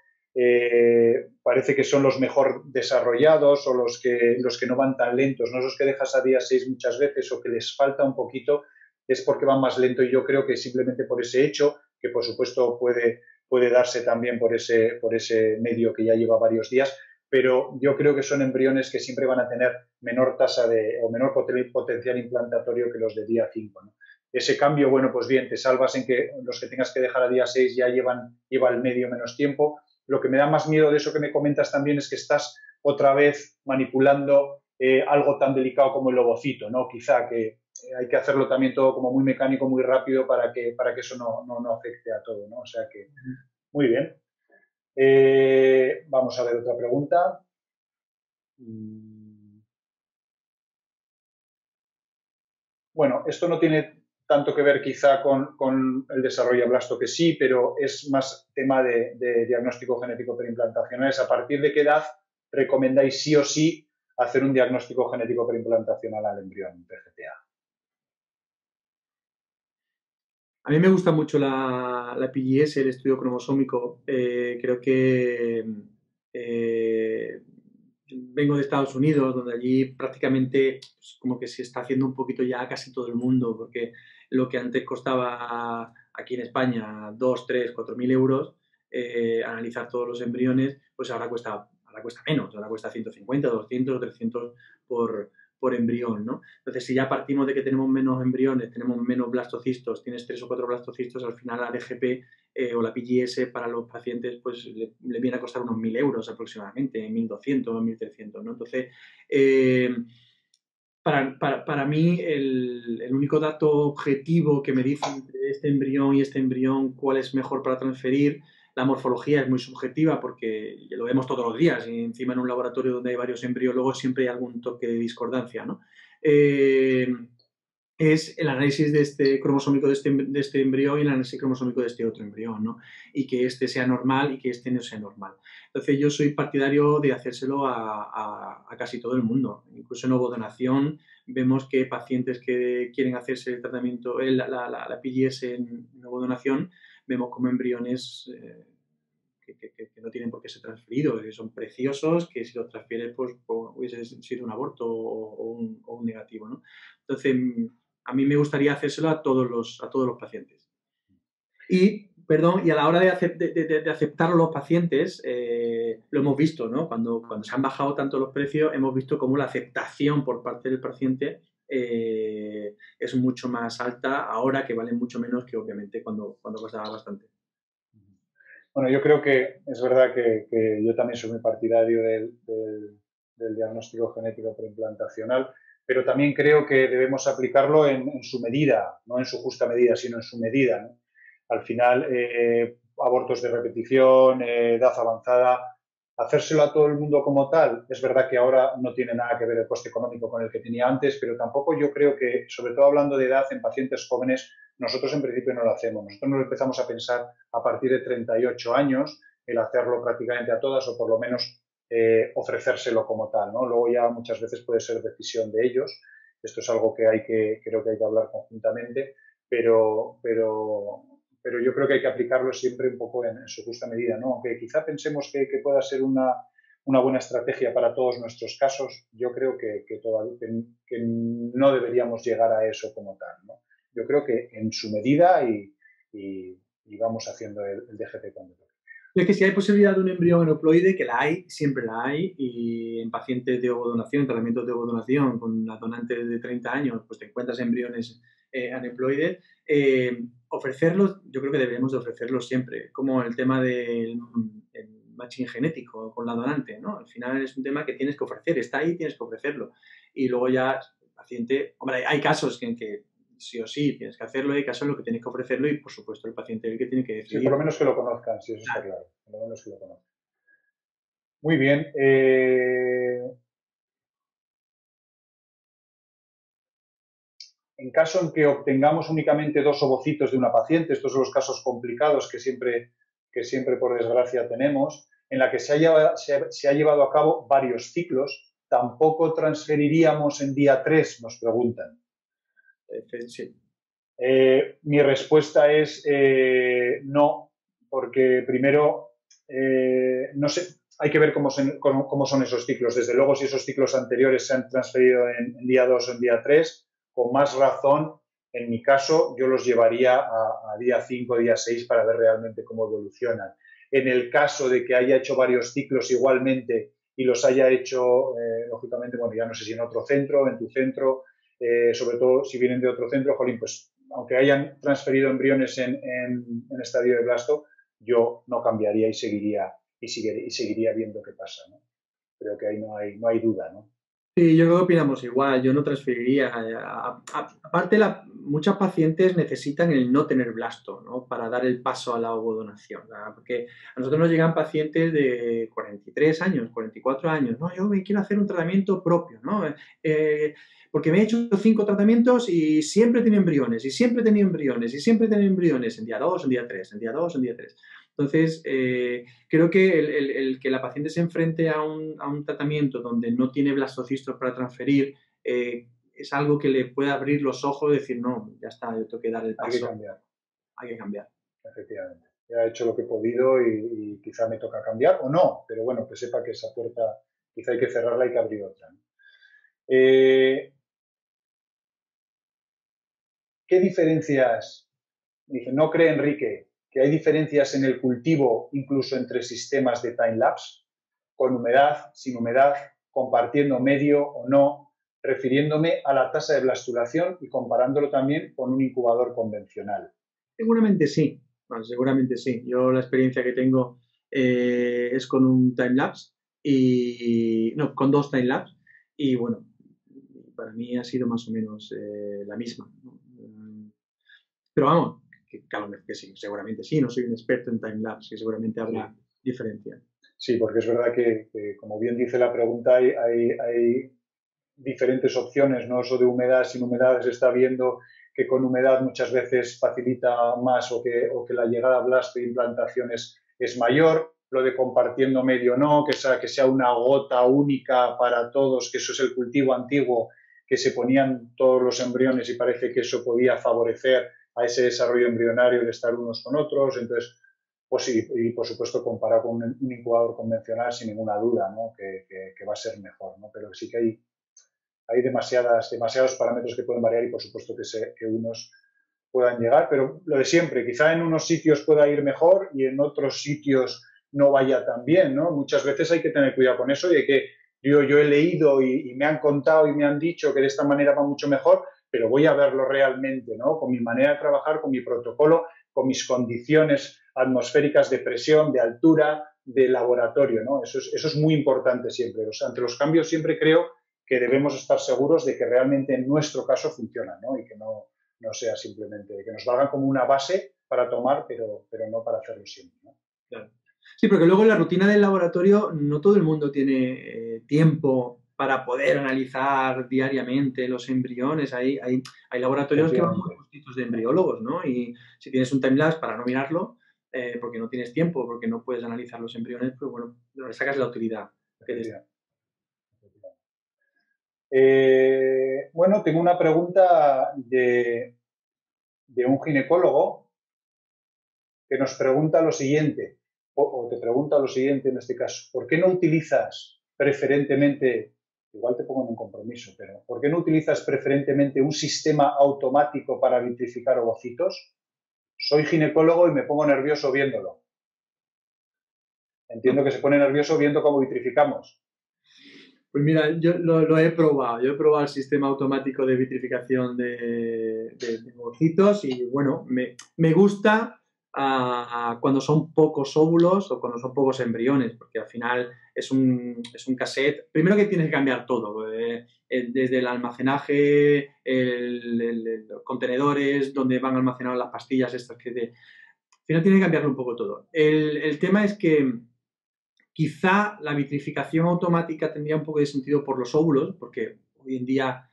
A: parece que son los mejor desarrollados o los que no van tan lentos, no esos que dejas a día 6 muchas veces o que les falta un poquito, es porque van más lento, y yo creo que simplemente por ese hecho, que por supuesto puede darse también por ese medio que ya lleva varios días, pero yo creo que son embriones que siempre van a tener menor tasa o menor potencial implantatorio que los de día 5, ¿no? Ese cambio, bueno, pues bien, te salvas en que los que tengas que dejar a día 6 ya lleva el medio menos tiempo. Lo que me da más miedo de eso que me comentas también es que estás otra vez manipulando algo tan delicado como el ovocito, ¿no? Quizá que hay que hacerlo también todo como muy mecánico, muy rápido para que eso no afecte a todo, ¿no? O sea que, muy bien. Vamos a ver otra pregunta. Bueno, esto no tiene tanto que ver quizá con el desarrollo de blasto, que sí, pero es más tema de diagnóstico genético preimplantacional. ¿A partir de qué edad recomendáis sí o sí hacer un diagnóstico genético preimplantacional al embrión PGTA?
B: A mí me gusta mucho la PGS, el estudio cromosómico. Creo que vengo de Estados Unidos, donde allí prácticamente pues, como que se está haciendo un poquito ya casi todo el mundo, porque lo que antes costaba aquí en España 2, 3, 4 mil euros, analizar todos los embriones, pues ahora cuesta menos, ahora cuesta 150, 200 o 300 por embrión, ¿no? Entonces, si ya partimos de que tenemos menos embriones, tenemos menos blastocistos, tienes 3 o 4 blastocistos, al final la DGP o la PGS para los pacientes pues le viene a costar unos 1.000 euros aproximadamente, 1.200, 1.300, ¿no? Entonces, para mí el único dato objetivo que me dice entre este embrión y este embrión cuál es mejor para transferir, la morfología es muy subjetiva porque lo vemos todos los días y encima en un laboratorio donde hay varios embriólogos siempre hay algún toque de discordancia, ¿no? Es el análisis de este cromosómico de este embrión y el análisis cromosómico de este otro embrión, ¿no? Y que este sea normal y que este no sea normal. Entonces yo soy partidario de hacérselo a casi todo el mundo. Incluso en ovodonación vemos que pacientes que quieren hacerse el tratamiento, la PGS en ovodonación, vemos como embriones que no tienen por qué ser transferidos, que son preciosos, que si los transfieres pues hubiese sido un aborto o un negativo, ¿no? Entonces, a mí me gustaría hacérselo a todos los pacientes. Y, perdón, y a la hora de aceptar a los pacientes, lo hemos visto, ¿no? Cuando se han bajado tanto los precios, hemos visto cómo la aceptación por parte del paciente es mucho más alta ahora, que vale mucho menos que obviamente cuando costaba bastante.
A: Bueno, yo creo que es verdad que yo también soy muy partidario del diagnóstico genético preimplantacional, pero también creo que debemos aplicarlo en su medida, no en su justa medida, sino en su medida, ¿no? Al final, abortos de repetición, edad avanzada, hacérselo a todo el mundo como tal, es verdad que ahora no tiene nada que ver el coste económico con el que tenía antes, pero tampoco yo creo que, sobre todo hablando de edad en pacientes jóvenes, nosotros en principio no lo hacemos. Nosotros nos empezamos a pensar a partir de 38 años el hacerlo prácticamente a todas o por lo menos ofrecérselo como tal, ¿no? Luego ya muchas veces puede ser decisión de ellos. Esto es algo que creo que hay que hablar conjuntamente, pero yo creo que hay que aplicarlo siempre un poco en su justa medida, ¿no? Aunque quizá pensemos que pueda ser una buena estrategia para todos nuestros casos, yo creo que no deberíamos llegar a eso como tal, ¿no? Yo creo que en su medida y vamos haciendo el DGT cuando toque.
B: Es que si hay posibilidad de un embrión aneuploide, que la hay, siempre la hay, y en pacientes de ovodonación, tratamientos de ovodonación con las donantes de 30 años, pues te encuentras embriones aneuploides, ofrecerlos, yo creo que deberíamos de ofrecerlos siempre, como el tema del matching genético con la donante, ¿no? Al final es un tema que tienes que ofrecer, está ahí, tienes que ofrecerlo. Y luego ya el paciente, hombre, hay casos en que sí o sí tienes que hacerlo, hay casos en los que tienes que ofrecerlo y, por supuesto, el paciente es el que tiene que decidir.
A: Sí, por lo menos que lo conozcan, sí, eso está claro. Por lo menos que lo conozcan. Muy bien. En caso en que obtengamos únicamente 2 ovocitos de una paciente, estos son los casos complicados que siempre por desgracia tenemos, en la que se ha llevado a cabo varios ciclos, tampoco transferiríamos en día 3, nos preguntan.
B: Sí.
A: Mi respuesta es no, porque primero, no sé, hay que ver cómo son esos ciclos. Desde luego, si esos ciclos anteriores se han transferido en día 2 o en día 3, con más razón, en mi caso, yo los llevaría a día 5, día 6 para ver realmente cómo evolucionan. En el caso de que haya hecho varios ciclos igualmente y los haya hecho, lógicamente, bueno, ya no sé si en otro centro, en tu centro, sobre todo si vienen de otro centro, jolín, pues aunque hayan transferido embriones en estadio de blasto, yo no cambiaría y seguiría viendo qué pasa, ¿no? Creo que ahí no hay duda, ¿no?
B: Sí, yo creo que opinamos igual, yo no transferiría. Aparte, muchas pacientes necesitan el no tener blasto, ¿no? Para dar el paso a la ovodonación, ¿no? Porque a nosotros nos llegan pacientes de 43 años, 44 años, no, yo me quiero hacer un tratamiento propio, ¿no? Porque me he hecho 5 tratamientos y siempre he tenido embriones, y siempre he tenido embriones, y siempre he tenido embriones en día 2, en día 3, en día 2, en día 3. Entonces, creo que el que la paciente se enfrente a un tratamiento donde no tiene blastocistos para transferir es algo que le puede abrir los ojos y decir, no, ya está, yo tengo que dar el paso.
A: Hay que cambiar.
B: Hay que cambiar.
A: Efectivamente. Ya he hecho lo que he podido y quizá me toca cambiar o no, pero bueno, que sepa que esa puerta quizá hay que cerrarla y que abrir otra, ¿no? ¿Qué diferencias? Dice, ¿no cree Enrique que hay diferencias en el cultivo incluso entre sistemas de time-lapse? Con humedad, sin humedad, compartiendo medio o no, refiriéndome a la tasa de blastulación y comparándolo también con un incubador convencional.
B: Seguramente sí, bueno, seguramente sí. Yo la experiencia que tengo es con un time-lapse no, con 2 time-lapse y bueno, para mí ha sido más o menos la misma, ¿no? Pero vamos, que sí, seguramente sí, no soy un experto en time-lapse, que seguramente habrá diferencia.
A: Sí, porque es verdad que, como bien dice la pregunta, hay diferentes opciones, ¿no? Eso de humedad, sin humedad, se está viendo que con humedad muchas veces facilita más o que la llegada a blasto e implantación es mayor. Lo de compartiendo medio no, que sea una gota única para todos, que eso es el cultivo antiguo, que se ponían todos los embriones y parece que eso podía favorecer a ese desarrollo embrionario de estar unos con otros. Entonces, pues sí, y por supuesto comparado con un incubador convencional sin ninguna duda, ¿no? que va a ser mejor, ¿no? Pero sí que hay demasiados parámetros que pueden variar y por supuesto que unos puedan llegar, pero lo de siempre, quizá en unos sitios pueda ir mejor y en otros sitios no vaya tan bien, ¿no? Muchas veces hay que tener cuidado con eso y hay que, yo he leído y me han contado y me han dicho que de esta manera va mucho mejor, pero voy a verlo realmente, ¿no? Con mi manera de trabajar, con mi protocolo, con mis condiciones atmosféricas de presión, de altura, de laboratorio, ¿no? Eso es muy importante siempre. O sea, ante los cambios siempre creo que debemos estar seguros de que realmente en nuestro caso funciona, ¿no? Y que no sea simplemente, que nos valgan como una base para tomar, pero no para hacerlo siempre, ¿no?
B: Claro. Sí, porque luego en la rutina del laboratorio no todo el mundo tiene tiempo para poder analizar diariamente los embriones. Hay laboratorios que van muy justitos de embriólogos, ¿no? Y si tienes un timelapse para no mirarlo, porque no tienes tiempo, porque no puedes analizar los embriones, pues bueno, le sacas la utilidad.
A: Bueno, tengo una pregunta de un ginecólogo que nos pregunta lo siguiente, o te pregunta lo siguiente en este caso, ¿por qué no utilizas preferentemente, igual te pongo en un compromiso, pero ¿por qué no utilizas preferentemente un sistema automático para vitrificar ovocitos? Soy ginecólogo y me pongo nervioso viéndolo. Entiendo que se pone nervioso viendo cómo vitrificamos.
B: Pues mira, yo lo he probado. Yo he probado el sistema automático de vitrificación de ovocitos y bueno, me gusta cuando son pocos óvulos o cuando son pocos embriones, porque al final es un cassette. Primero que tienes que cambiar todo, desde el almacenaje, los contenedores donde van almacenadas las pastillas estas al final tienes que cambiarlo un poco todo. El tema es que quizá la vitrificación automática tendría un poco de sentido por los óvulos, porque hoy en día,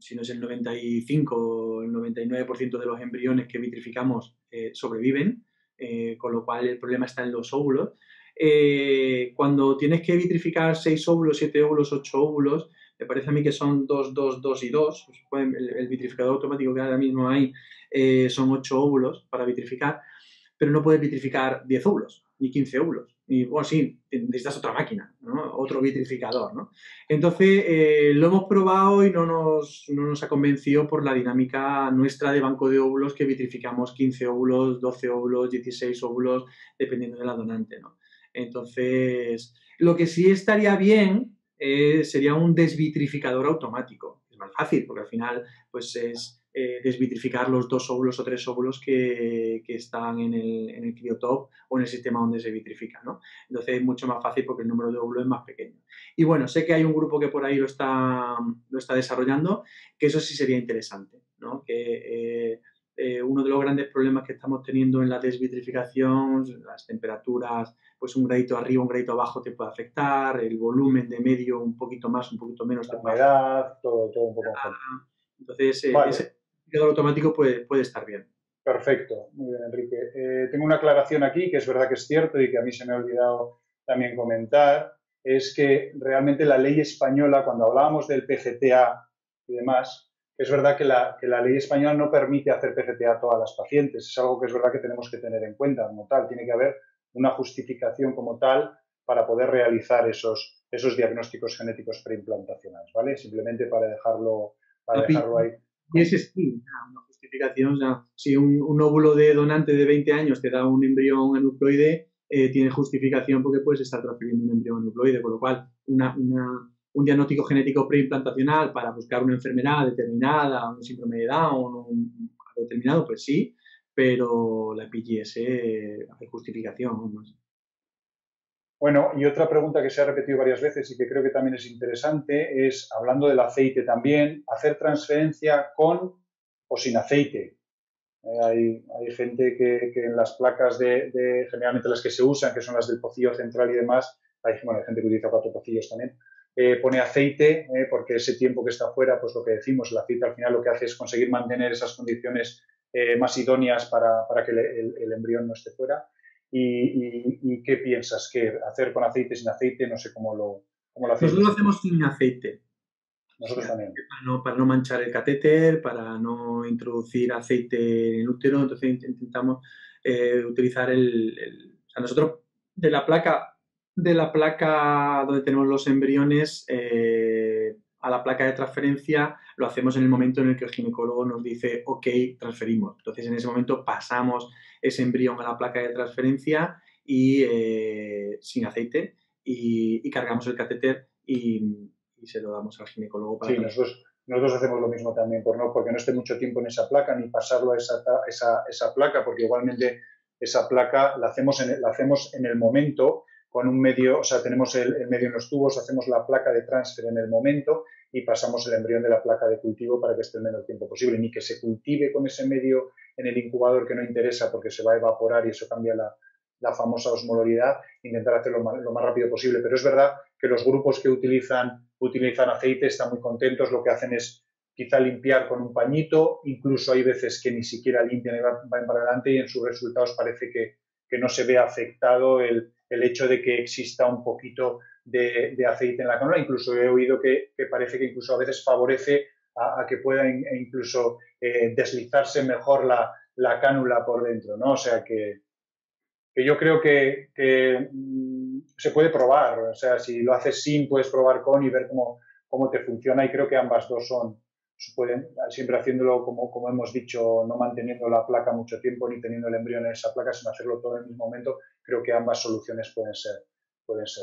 B: si no es el 95 o el 99% de los embriones que vitrificamos sobreviven, con lo cual el problema está en los óvulos. Cuando tienes que vitrificar 6 óvulos, 7 óvulos, 8 óvulos, me parece a mí que son 2, 2, 2 y 2. El vitrificador automático que ahora mismo hay son 8 óvulos para vitrificar, pero no puedes vitrificar 10 óvulos, ni 15 óvulos. Y, bueno, sí, necesitas otra máquina, ¿no? Otro vitrificador, ¿no? Entonces, lo hemos probado y no nos ha convencido por la dinámica nuestra de banco de óvulos, que vitrificamos 15 óvulos, 12 óvulos, 16 óvulos, dependiendo de la donante, ¿no? Entonces, lo que sí estaría bien sería un desvitrificador automático. Es más fácil, porque al final, pues es desvitrificar los 2 óvulos o 3 óvulos que están en el criotop o en el sistema donde se vitrifica, ¿no? Entonces es mucho más fácil porque el número de óvulos es más pequeño. Y bueno, sé que hay un grupo que por ahí lo está desarrollando, que eso sí sería interesante, ¿no? Que uno de los grandes problemas que estamos teniendo en la desvitrificación, las temperaturas, pues un gradito arriba, un gradito abajo te puede afectar, el volumen de medio un poquito más, un poquito menos te puede afectar.
A: La humedad, todo un poco mejor.
B: Entonces,
A: vale.
B: ese vitrificador automático puede estar bien.
A: Perfecto, muy bien, Enrique. Tengo una aclaración aquí, que es verdad que es cierto y que a mí se me ha olvidado también comentar, es que realmente la ley española, cuando hablábamos del PGTA y demás, es verdad que la ley española no permite hacer PGTA a todas las pacientes. Es algo que es verdad que tenemos que tener en cuenta como tal. Tiene que haber una justificación como tal para poder realizar esos diagnósticos genéticos preimplantacionales, ¿vale? Simplemente para dejarlo ahí.
B: Y ese sí, una justificación. O sea, si un óvulo de donante de 20 años te da un embrión aneuploide, tiene justificación porque puedes estar transfiriendo un embrión aneuploide, con lo cual un diagnóstico genético preimplantacional para buscar una enfermedad determinada, un síndrome de Down, algo determinado, pues sí, pero la PGS hace justificación. Vamos.
A: Bueno, y otra pregunta que se ha repetido varias veces y que creo que también es interesante es, hablando del aceite también, hacer transferencia con o sin aceite. Hay gente que en las placas generalmente las que se usan, que son las del pocillo central y demás, hay gente que utiliza 4 pocillos también, pone aceite porque ese tiempo que está fuera, pues lo que decimos, el aceite al final lo que hace es conseguir mantener esas condiciones más idóneas para que el embrión no esté fuera. ¿Y qué piensas? ¿Qué hacer con aceite, sin aceite? No sé cómo lo hacéis.
B: Nosotros lo hacemos sin aceite.
A: nosotros también.
B: Para no manchar el catéter, para no introducir aceite en el útero, entonces intentamos utilizar o sea, nosotros de la placa donde tenemos los embriones a la placa de transferencia lo hacemos en el momento en el que el ginecólogo nos dice ok, transferimos. Entonces en ese momento pasamos ese embrión a la placa de transferencia y sin aceite y cargamos el catéter y se lo damos al ginecólogo para...
A: Sí, nosotros hacemos lo mismo también, porque no esté mucho tiempo en esa placa, ni pasarlo a esa placa, porque igualmente esa placa la hacemos en el momento con un medio, o sea, tenemos el medio en los tubos, hacemos la placa de transfer en el momento y pasamos el embrión de la placa de cultivo para que esté el menor tiempo posible, ni que se cultive con ese medio en el incubador que no interesa porque se va a evaporar y eso cambia la famosa osmolaridad, intentar hacerlo lo más rápido posible. Pero es verdad que los grupos que utilizan aceite están muy contentos, lo que hacen es quizá limpiar con un pañito, incluso hay veces que ni siquiera limpian y van para adelante y en sus resultados parece que no se ve afectado el hecho de que exista un poquito de aceite en la cánula. Incluso he oído que parece que incluso a veces favorece a que pueda incluso deslizarse mejor la cánula por dentro, ¿no? O sea que yo creo que se puede probar. O sea, si lo haces sin, puedes probar con y ver cómo te funciona. Y creo que ambas dos pueden, siempre haciéndolo como hemos dicho, no manteniendo la placa mucho tiempo ni teniendo el embrión en esa placa, sino hacerlo todo en el mismo momento. Creo que ambas soluciones pueden ser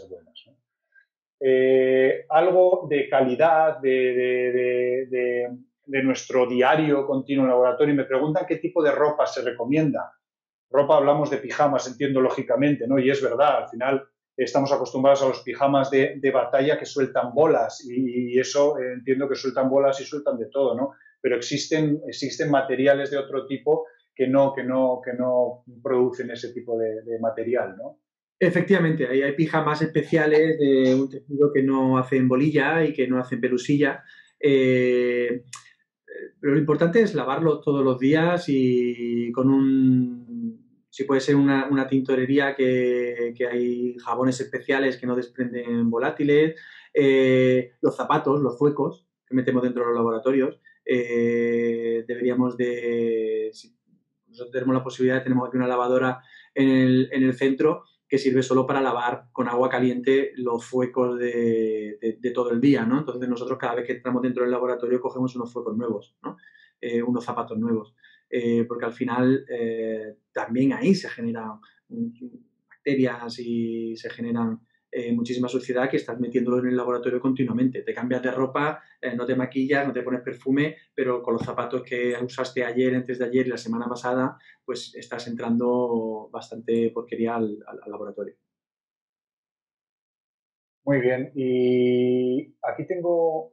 A: buenas, ¿no? Algo de calidad de nuestro diario continuo en laboratorio. Y me preguntan qué tipo de ropa se recomienda. Ropa, hablamos de pijamas, entiendo lógicamente, ¿no? Y es verdad, al final estamos acostumbrados a los pijamas de batalla que sueltan bolas y eso entiendo que sueltan bolas y sueltan de todo, ¿no? Pero existen materiales de otro tipo que no producen ese tipo de material, ¿no?
B: Efectivamente, hay pijamas especiales de un tejido que no hacen bolilla y que no hacen pelusilla. Pero lo importante es lavarlo todos los días y si puede ser una tintorería que hay jabones especiales que no desprenden volátiles, los zapatos, los zuecos que metemos dentro de los laboratorios, deberíamos si nosotros tenemos la posibilidad, tenemos aquí una lavadora en el centro que sirve solo para lavar con agua caliente los fuecos de todo el día, ¿no? Entonces nosotros cada vez que entramos dentro del laboratorio cogemos unos fuecos nuevos, ¿no? Unos zapatos nuevos, porque al final también ahí se generan bacterias y se generan muchísima suciedad que estás metiéndolo en el laboratorio continuamente. Te cambias de ropa, no te maquillas, no te pones perfume, pero con los zapatos que usaste ayer, antes de ayer y la semana pasada, pues estás entrando bastante porquería al laboratorio.
A: Muy bien. Y aquí tengo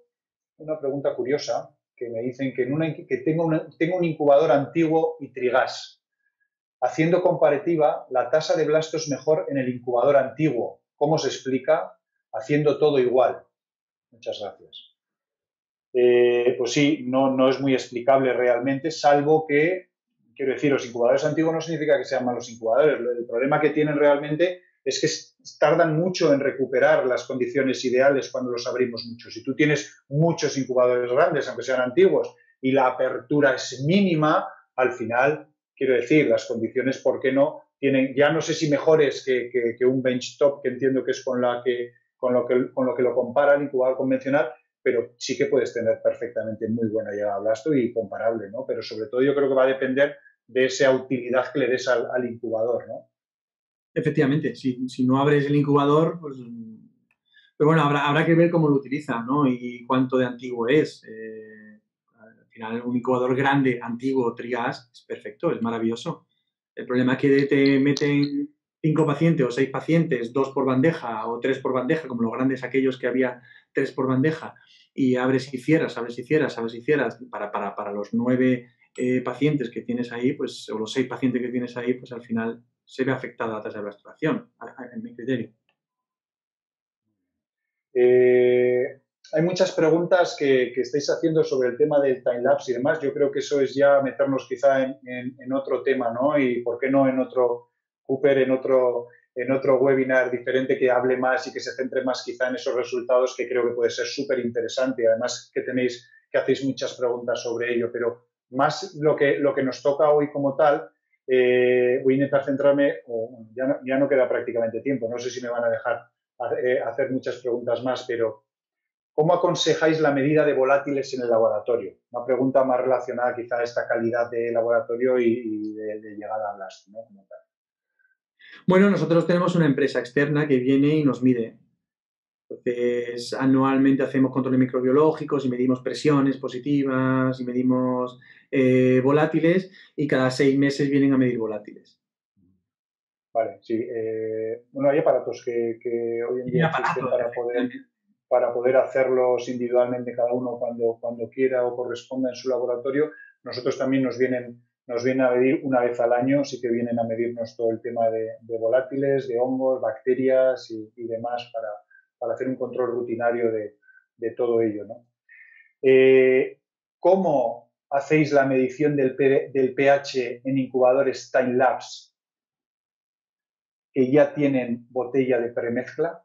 A: una pregunta curiosa que me dicen que tengo un incubador antiguo y trigas. Haciendo comparativa, la tasa de blasto es mejor en el incubador antiguo. ¿Cómo se explica? Haciendo todo igual. Muchas gracias. Pues sí, no es muy explicable realmente, salvo que, quiero decir, los incubadores antiguos no significa que sean malos incubadores. El problema que tienen realmente es que tardan mucho en recuperar las condiciones ideales cuando los abrimos mucho. Si tú tienes muchos incubadores grandes, aunque sean antiguos, y la apertura es mínima, al final, quiero decir, las condiciones, ¿por qué no? Tienen, ya no sé si mejores que un benchtop, que entiendo que es con lo que lo compara el incubador convencional, pero sí que puedes tener perfectamente muy buena llegada a blasto y comparable, ¿no? Pero sobre todo yo creo que va a depender de esa utilidad que le des al incubador, ¿no?
B: Efectivamente, si no abres el incubador, pues... Pero bueno, habrá que ver cómo lo utilizan, ¿no? Y cuánto de antiguo es. Al final, un incubador grande, antiguo, trigas, es perfecto, es maravilloso. El problema es que te meten 5 pacientes o 6 pacientes, 2 por bandeja o 3 por bandeja, como los grandes aquellos que había 3 por bandeja, y abres y cierras, abres y cierras, abres y cierras, para los 9 pacientes que tienes ahí, pues, o los 6 pacientes que tienes ahí, pues al final se ve afectada la tasa de blastoración, en mi criterio.
A: Hay muchas preguntas que estáis haciendo sobre el tema del timelapse y demás. Yo creo que eso es ya meternos quizá en otro tema, ¿no? Y por qué no en otro, Cooper, en otro webinar diferente que hable más y que se centre más quizá en esos resultados, que creo que puede ser súper interesante. Además que hacéis muchas preguntas sobre ello, pero más lo que nos toca hoy como tal, voy a intentar centrarme, ya no queda prácticamente tiempo, no sé si me van a dejar hacer muchas preguntas más, pero ¿cómo aconsejáis la medida de volátiles en el laboratorio? Una pregunta más relacionada quizá a esta calidad de laboratorio y de llegada a blast, ¿no? Como tal.
B: Bueno, nosotros tenemos una empresa externa que viene y nos mide. Entonces, anualmente hacemos controles microbiológicos y medimos presiones positivas y medimos volátiles, y cada 6 meses vienen a medir volátiles.
A: Vale, sí. Bueno, hay aparatos que hoy en día existen para poder hacerlos individualmente cada uno cuando quiera o corresponda en su laboratorio. Nosotros también nos vienen a medir una vez al año, sí que vienen a medirnos todo el tema de volátiles, de hongos, bacterias y demás para hacer un control rutinario de todo ello, ¿no? ¿Cómo hacéis la medición del pH en incubadores time-lapse que ya tienen botella de premezcla?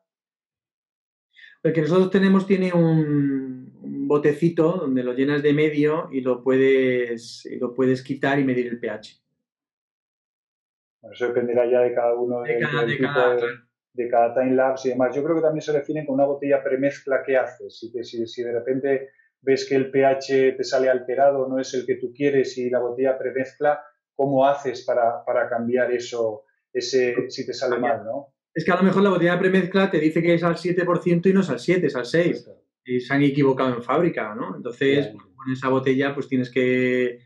B: El que nosotros tenemos tiene un botecito donde lo llenas de medio y lo puedes quitar y medir el pH.
A: Bueno, eso dependerá ya de cada uno, del tipo de cada time-lapse y demás. Yo creo que también se define con una botella premezcla. ¿Qué haces? Si de repente ves que el pH te sale alterado, no es el que tú quieres, y la botella premezcla, ¿cómo haces para cambiar eso, si te sale mal, ¿no?
B: Es que a lo mejor la botella premezcla te dice que es al 7% y no es al 7, es al 6%. Correcto. Y se han equivocado en fábrica, ¿no? Entonces, con esa botella, pues tienes que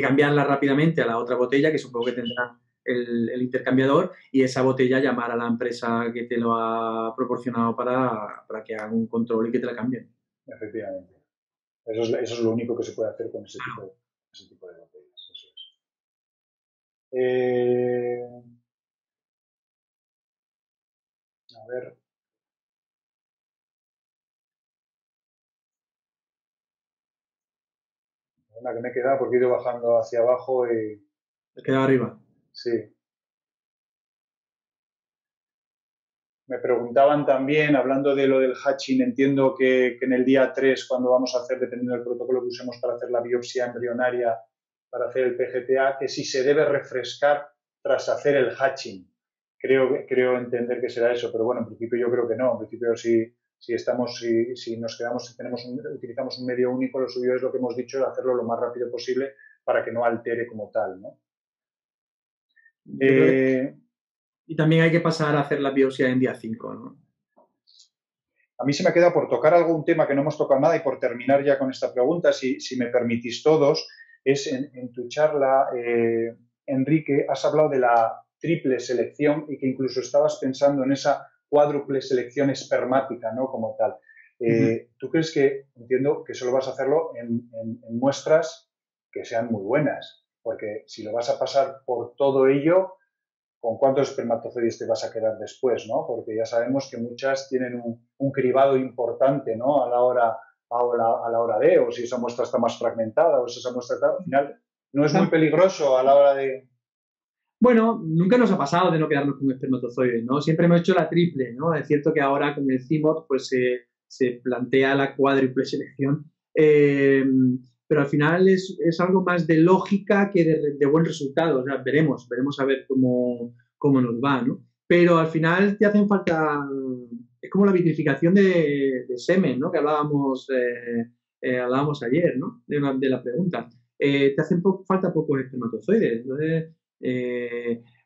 B: cambiarla rápidamente a la otra botella, que supongo que tendrá el intercambiador, y esa botella llamar a la empresa que te lo ha proporcionado para que hagan un control y que te la cambien.
A: Efectivamente. Eso es lo único que se puede hacer con ese tipo de botellas. Eso es. A ver. Una que me he quedado porque he ido bajando hacia abajo y...
B: ¿Te queda arriba?
A: Sí. Me preguntaban también, hablando de lo del hatching, entiendo que en el día 3, cuando vamos a hacer, dependiendo del protocolo que usemos para hacer la biopsia embrionaria, para hacer el PGTA, que si se debe refrescar tras hacer el hatching. Creo entender que será eso, pero bueno, en principio yo creo que no. En principio, si nos quedamos, utilizamos un medio único, lo suyo es lo que hemos dicho, hacerlo lo más rápido posible para que no altere como tal, ¿no?
B: Y también hay que pasar a hacer la biopsia en día 5, ¿no?
A: A mí se me queda por tocar algún tema que no hemos tocado nada, y por terminar ya con esta pregunta, si me permitís todos, es en tu charla, Enrique, has hablado de la triple selección y que incluso estabas pensando en esa cuádruple selección espermática, ¿no? Como tal. ¿Tú crees entiendo que solo vas a hacerlo en muestras que sean muy buenas? Porque si lo vas a pasar por todo ello, ¿con cuántos espermatozoides te vas a quedar después, ¿no? Porque ya sabemos que muchas tienen un cribado importante, ¿no? A la hora de, o si esa muestra está más fragmentada, o si esa muestra está, al final, ¿no es muy peligroso a la hora de...?
B: Bueno, nunca nos ha pasado de no quedarnos con espermatozoides, ¿no? Siempre hemos hecho la triple, ¿no? Es cierto que ahora con el CIMOT pues se plantea la cuádruple selección, pero al final es algo más de lógica que de buen resultado. O sea, veremos a ver cómo nos va, ¿no? Pero al final te hacen falta, es como la vitrificación de semen, ¿no? Que hablábamos ayer, ¿no? De la pregunta. Te hacen falta pocos espermatozoides. Entonces,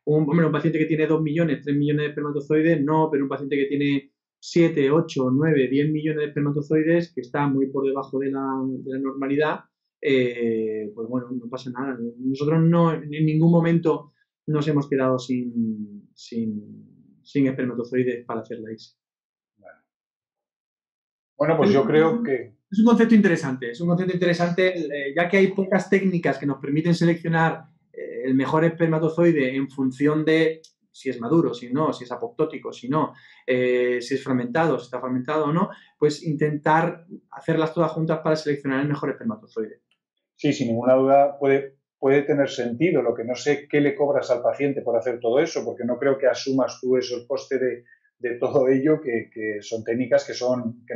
B: un paciente que tiene 2 millones, 3 millones de espermatozoides, no, pero un paciente que tiene 7, 8, 9, 10 millones de espermatozoides, que está muy por debajo de la normalidad, pues bueno, no pasa nada. Nosotros en ningún momento nos hemos quedado sin espermatozoides para hacer la ICSI.
A: Bueno, pues yo creo que...
B: Es un concepto interesante, ya que hay pocas técnicas que nos permiten seleccionar el mejor espermatozoide en función de si es maduro, si no, si es apoptótico, si no, si es fragmentado, si está fragmentado o no, pues intentar hacerlas todas juntas para seleccionar el mejor espermatozoide.
A: Sí, sin ninguna duda puede puede tener sentido. Lo que no sé qué le cobras al paciente por hacer todo eso, porque no creo que asumas tú eso, el coste de todo ello, que son técnicas que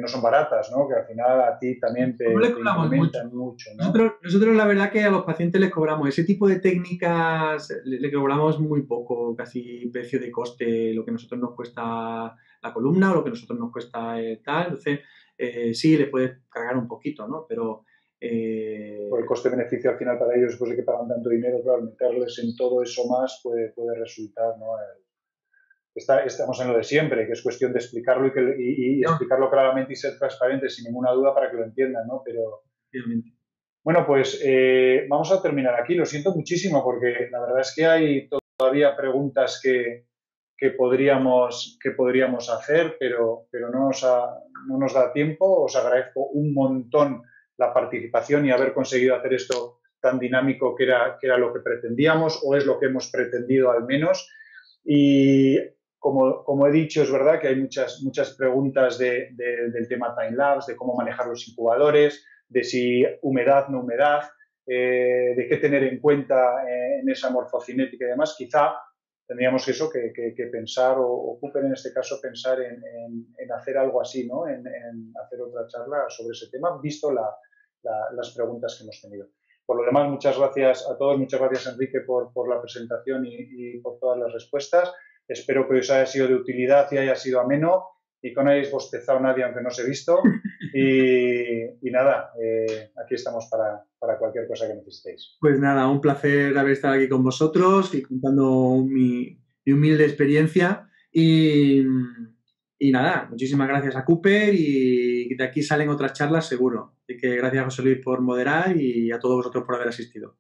A: no son baratas, ¿no? Que al final a ti también
B: No le
A: te
B: cobramos mucho.
A: incrementan mucho, ¿no?
B: Nosotros la verdad que a los pacientes les cobramos ese tipo de técnicas, le cobramos muy poco, casi precio de coste, lo que a nosotros nos cuesta la columna o lo que a nosotros nos cuesta tal. Entonces, sí, le puedes cargar un poquito, ¿no? Pero...
A: Por el coste-beneficio al final para ellos, después de que pagan tanto dinero, claro, meterles en todo eso más puede resultar, ¿no? Estamos en lo de siempre, que es cuestión de explicarlo y
B: no,
A: explicarlo claramente y ser transparente sin ninguna duda para que lo entiendan, ¿no? Pero
B: obviamente.
A: bueno, pues vamos a terminar aquí. Lo siento muchísimo porque la verdad es que hay todavía preguntas que podríamos hacer, pero no nos da tiempo. Os agradezco un montón la participación y haber conseguido hacer esto tan dinámico que era lo que pretendíamos, o es lo que hemos pretendido al menos. Y como he dicho, es verdad que hay muchas preguntas del tema time-lapse, de cómo manejar los incubadores, de si humedad, no humedad, de qué tener en cuenta en esa morfocinética y demás. Quizá tendríamos que pensar, o Cooper en este caso, pensar en hacer algo así, ¿no? En hacer otra charla sobre ese tema, visto las preguntas que hemos tenido. Por lo demás, muchas gracias a todos, muchas gracias Enrique por la presentación y por todas las respuestas. Espero que os haya sido de utilidad y haya sido ameno y que no hayáis bostezado nadie aunque no os he visto. Y nada, aquí estamos para cualquier cosa que necesitéis.
B: Pues nada, un placer haber estado aquí con vosotros y contando mi humilde experiencia. Y nada, muchísimas gracias a Cooper y de aquí salen otras charlas seguro. Así que gracias a José Luis por moderar y a todos vosotros por haber asistido.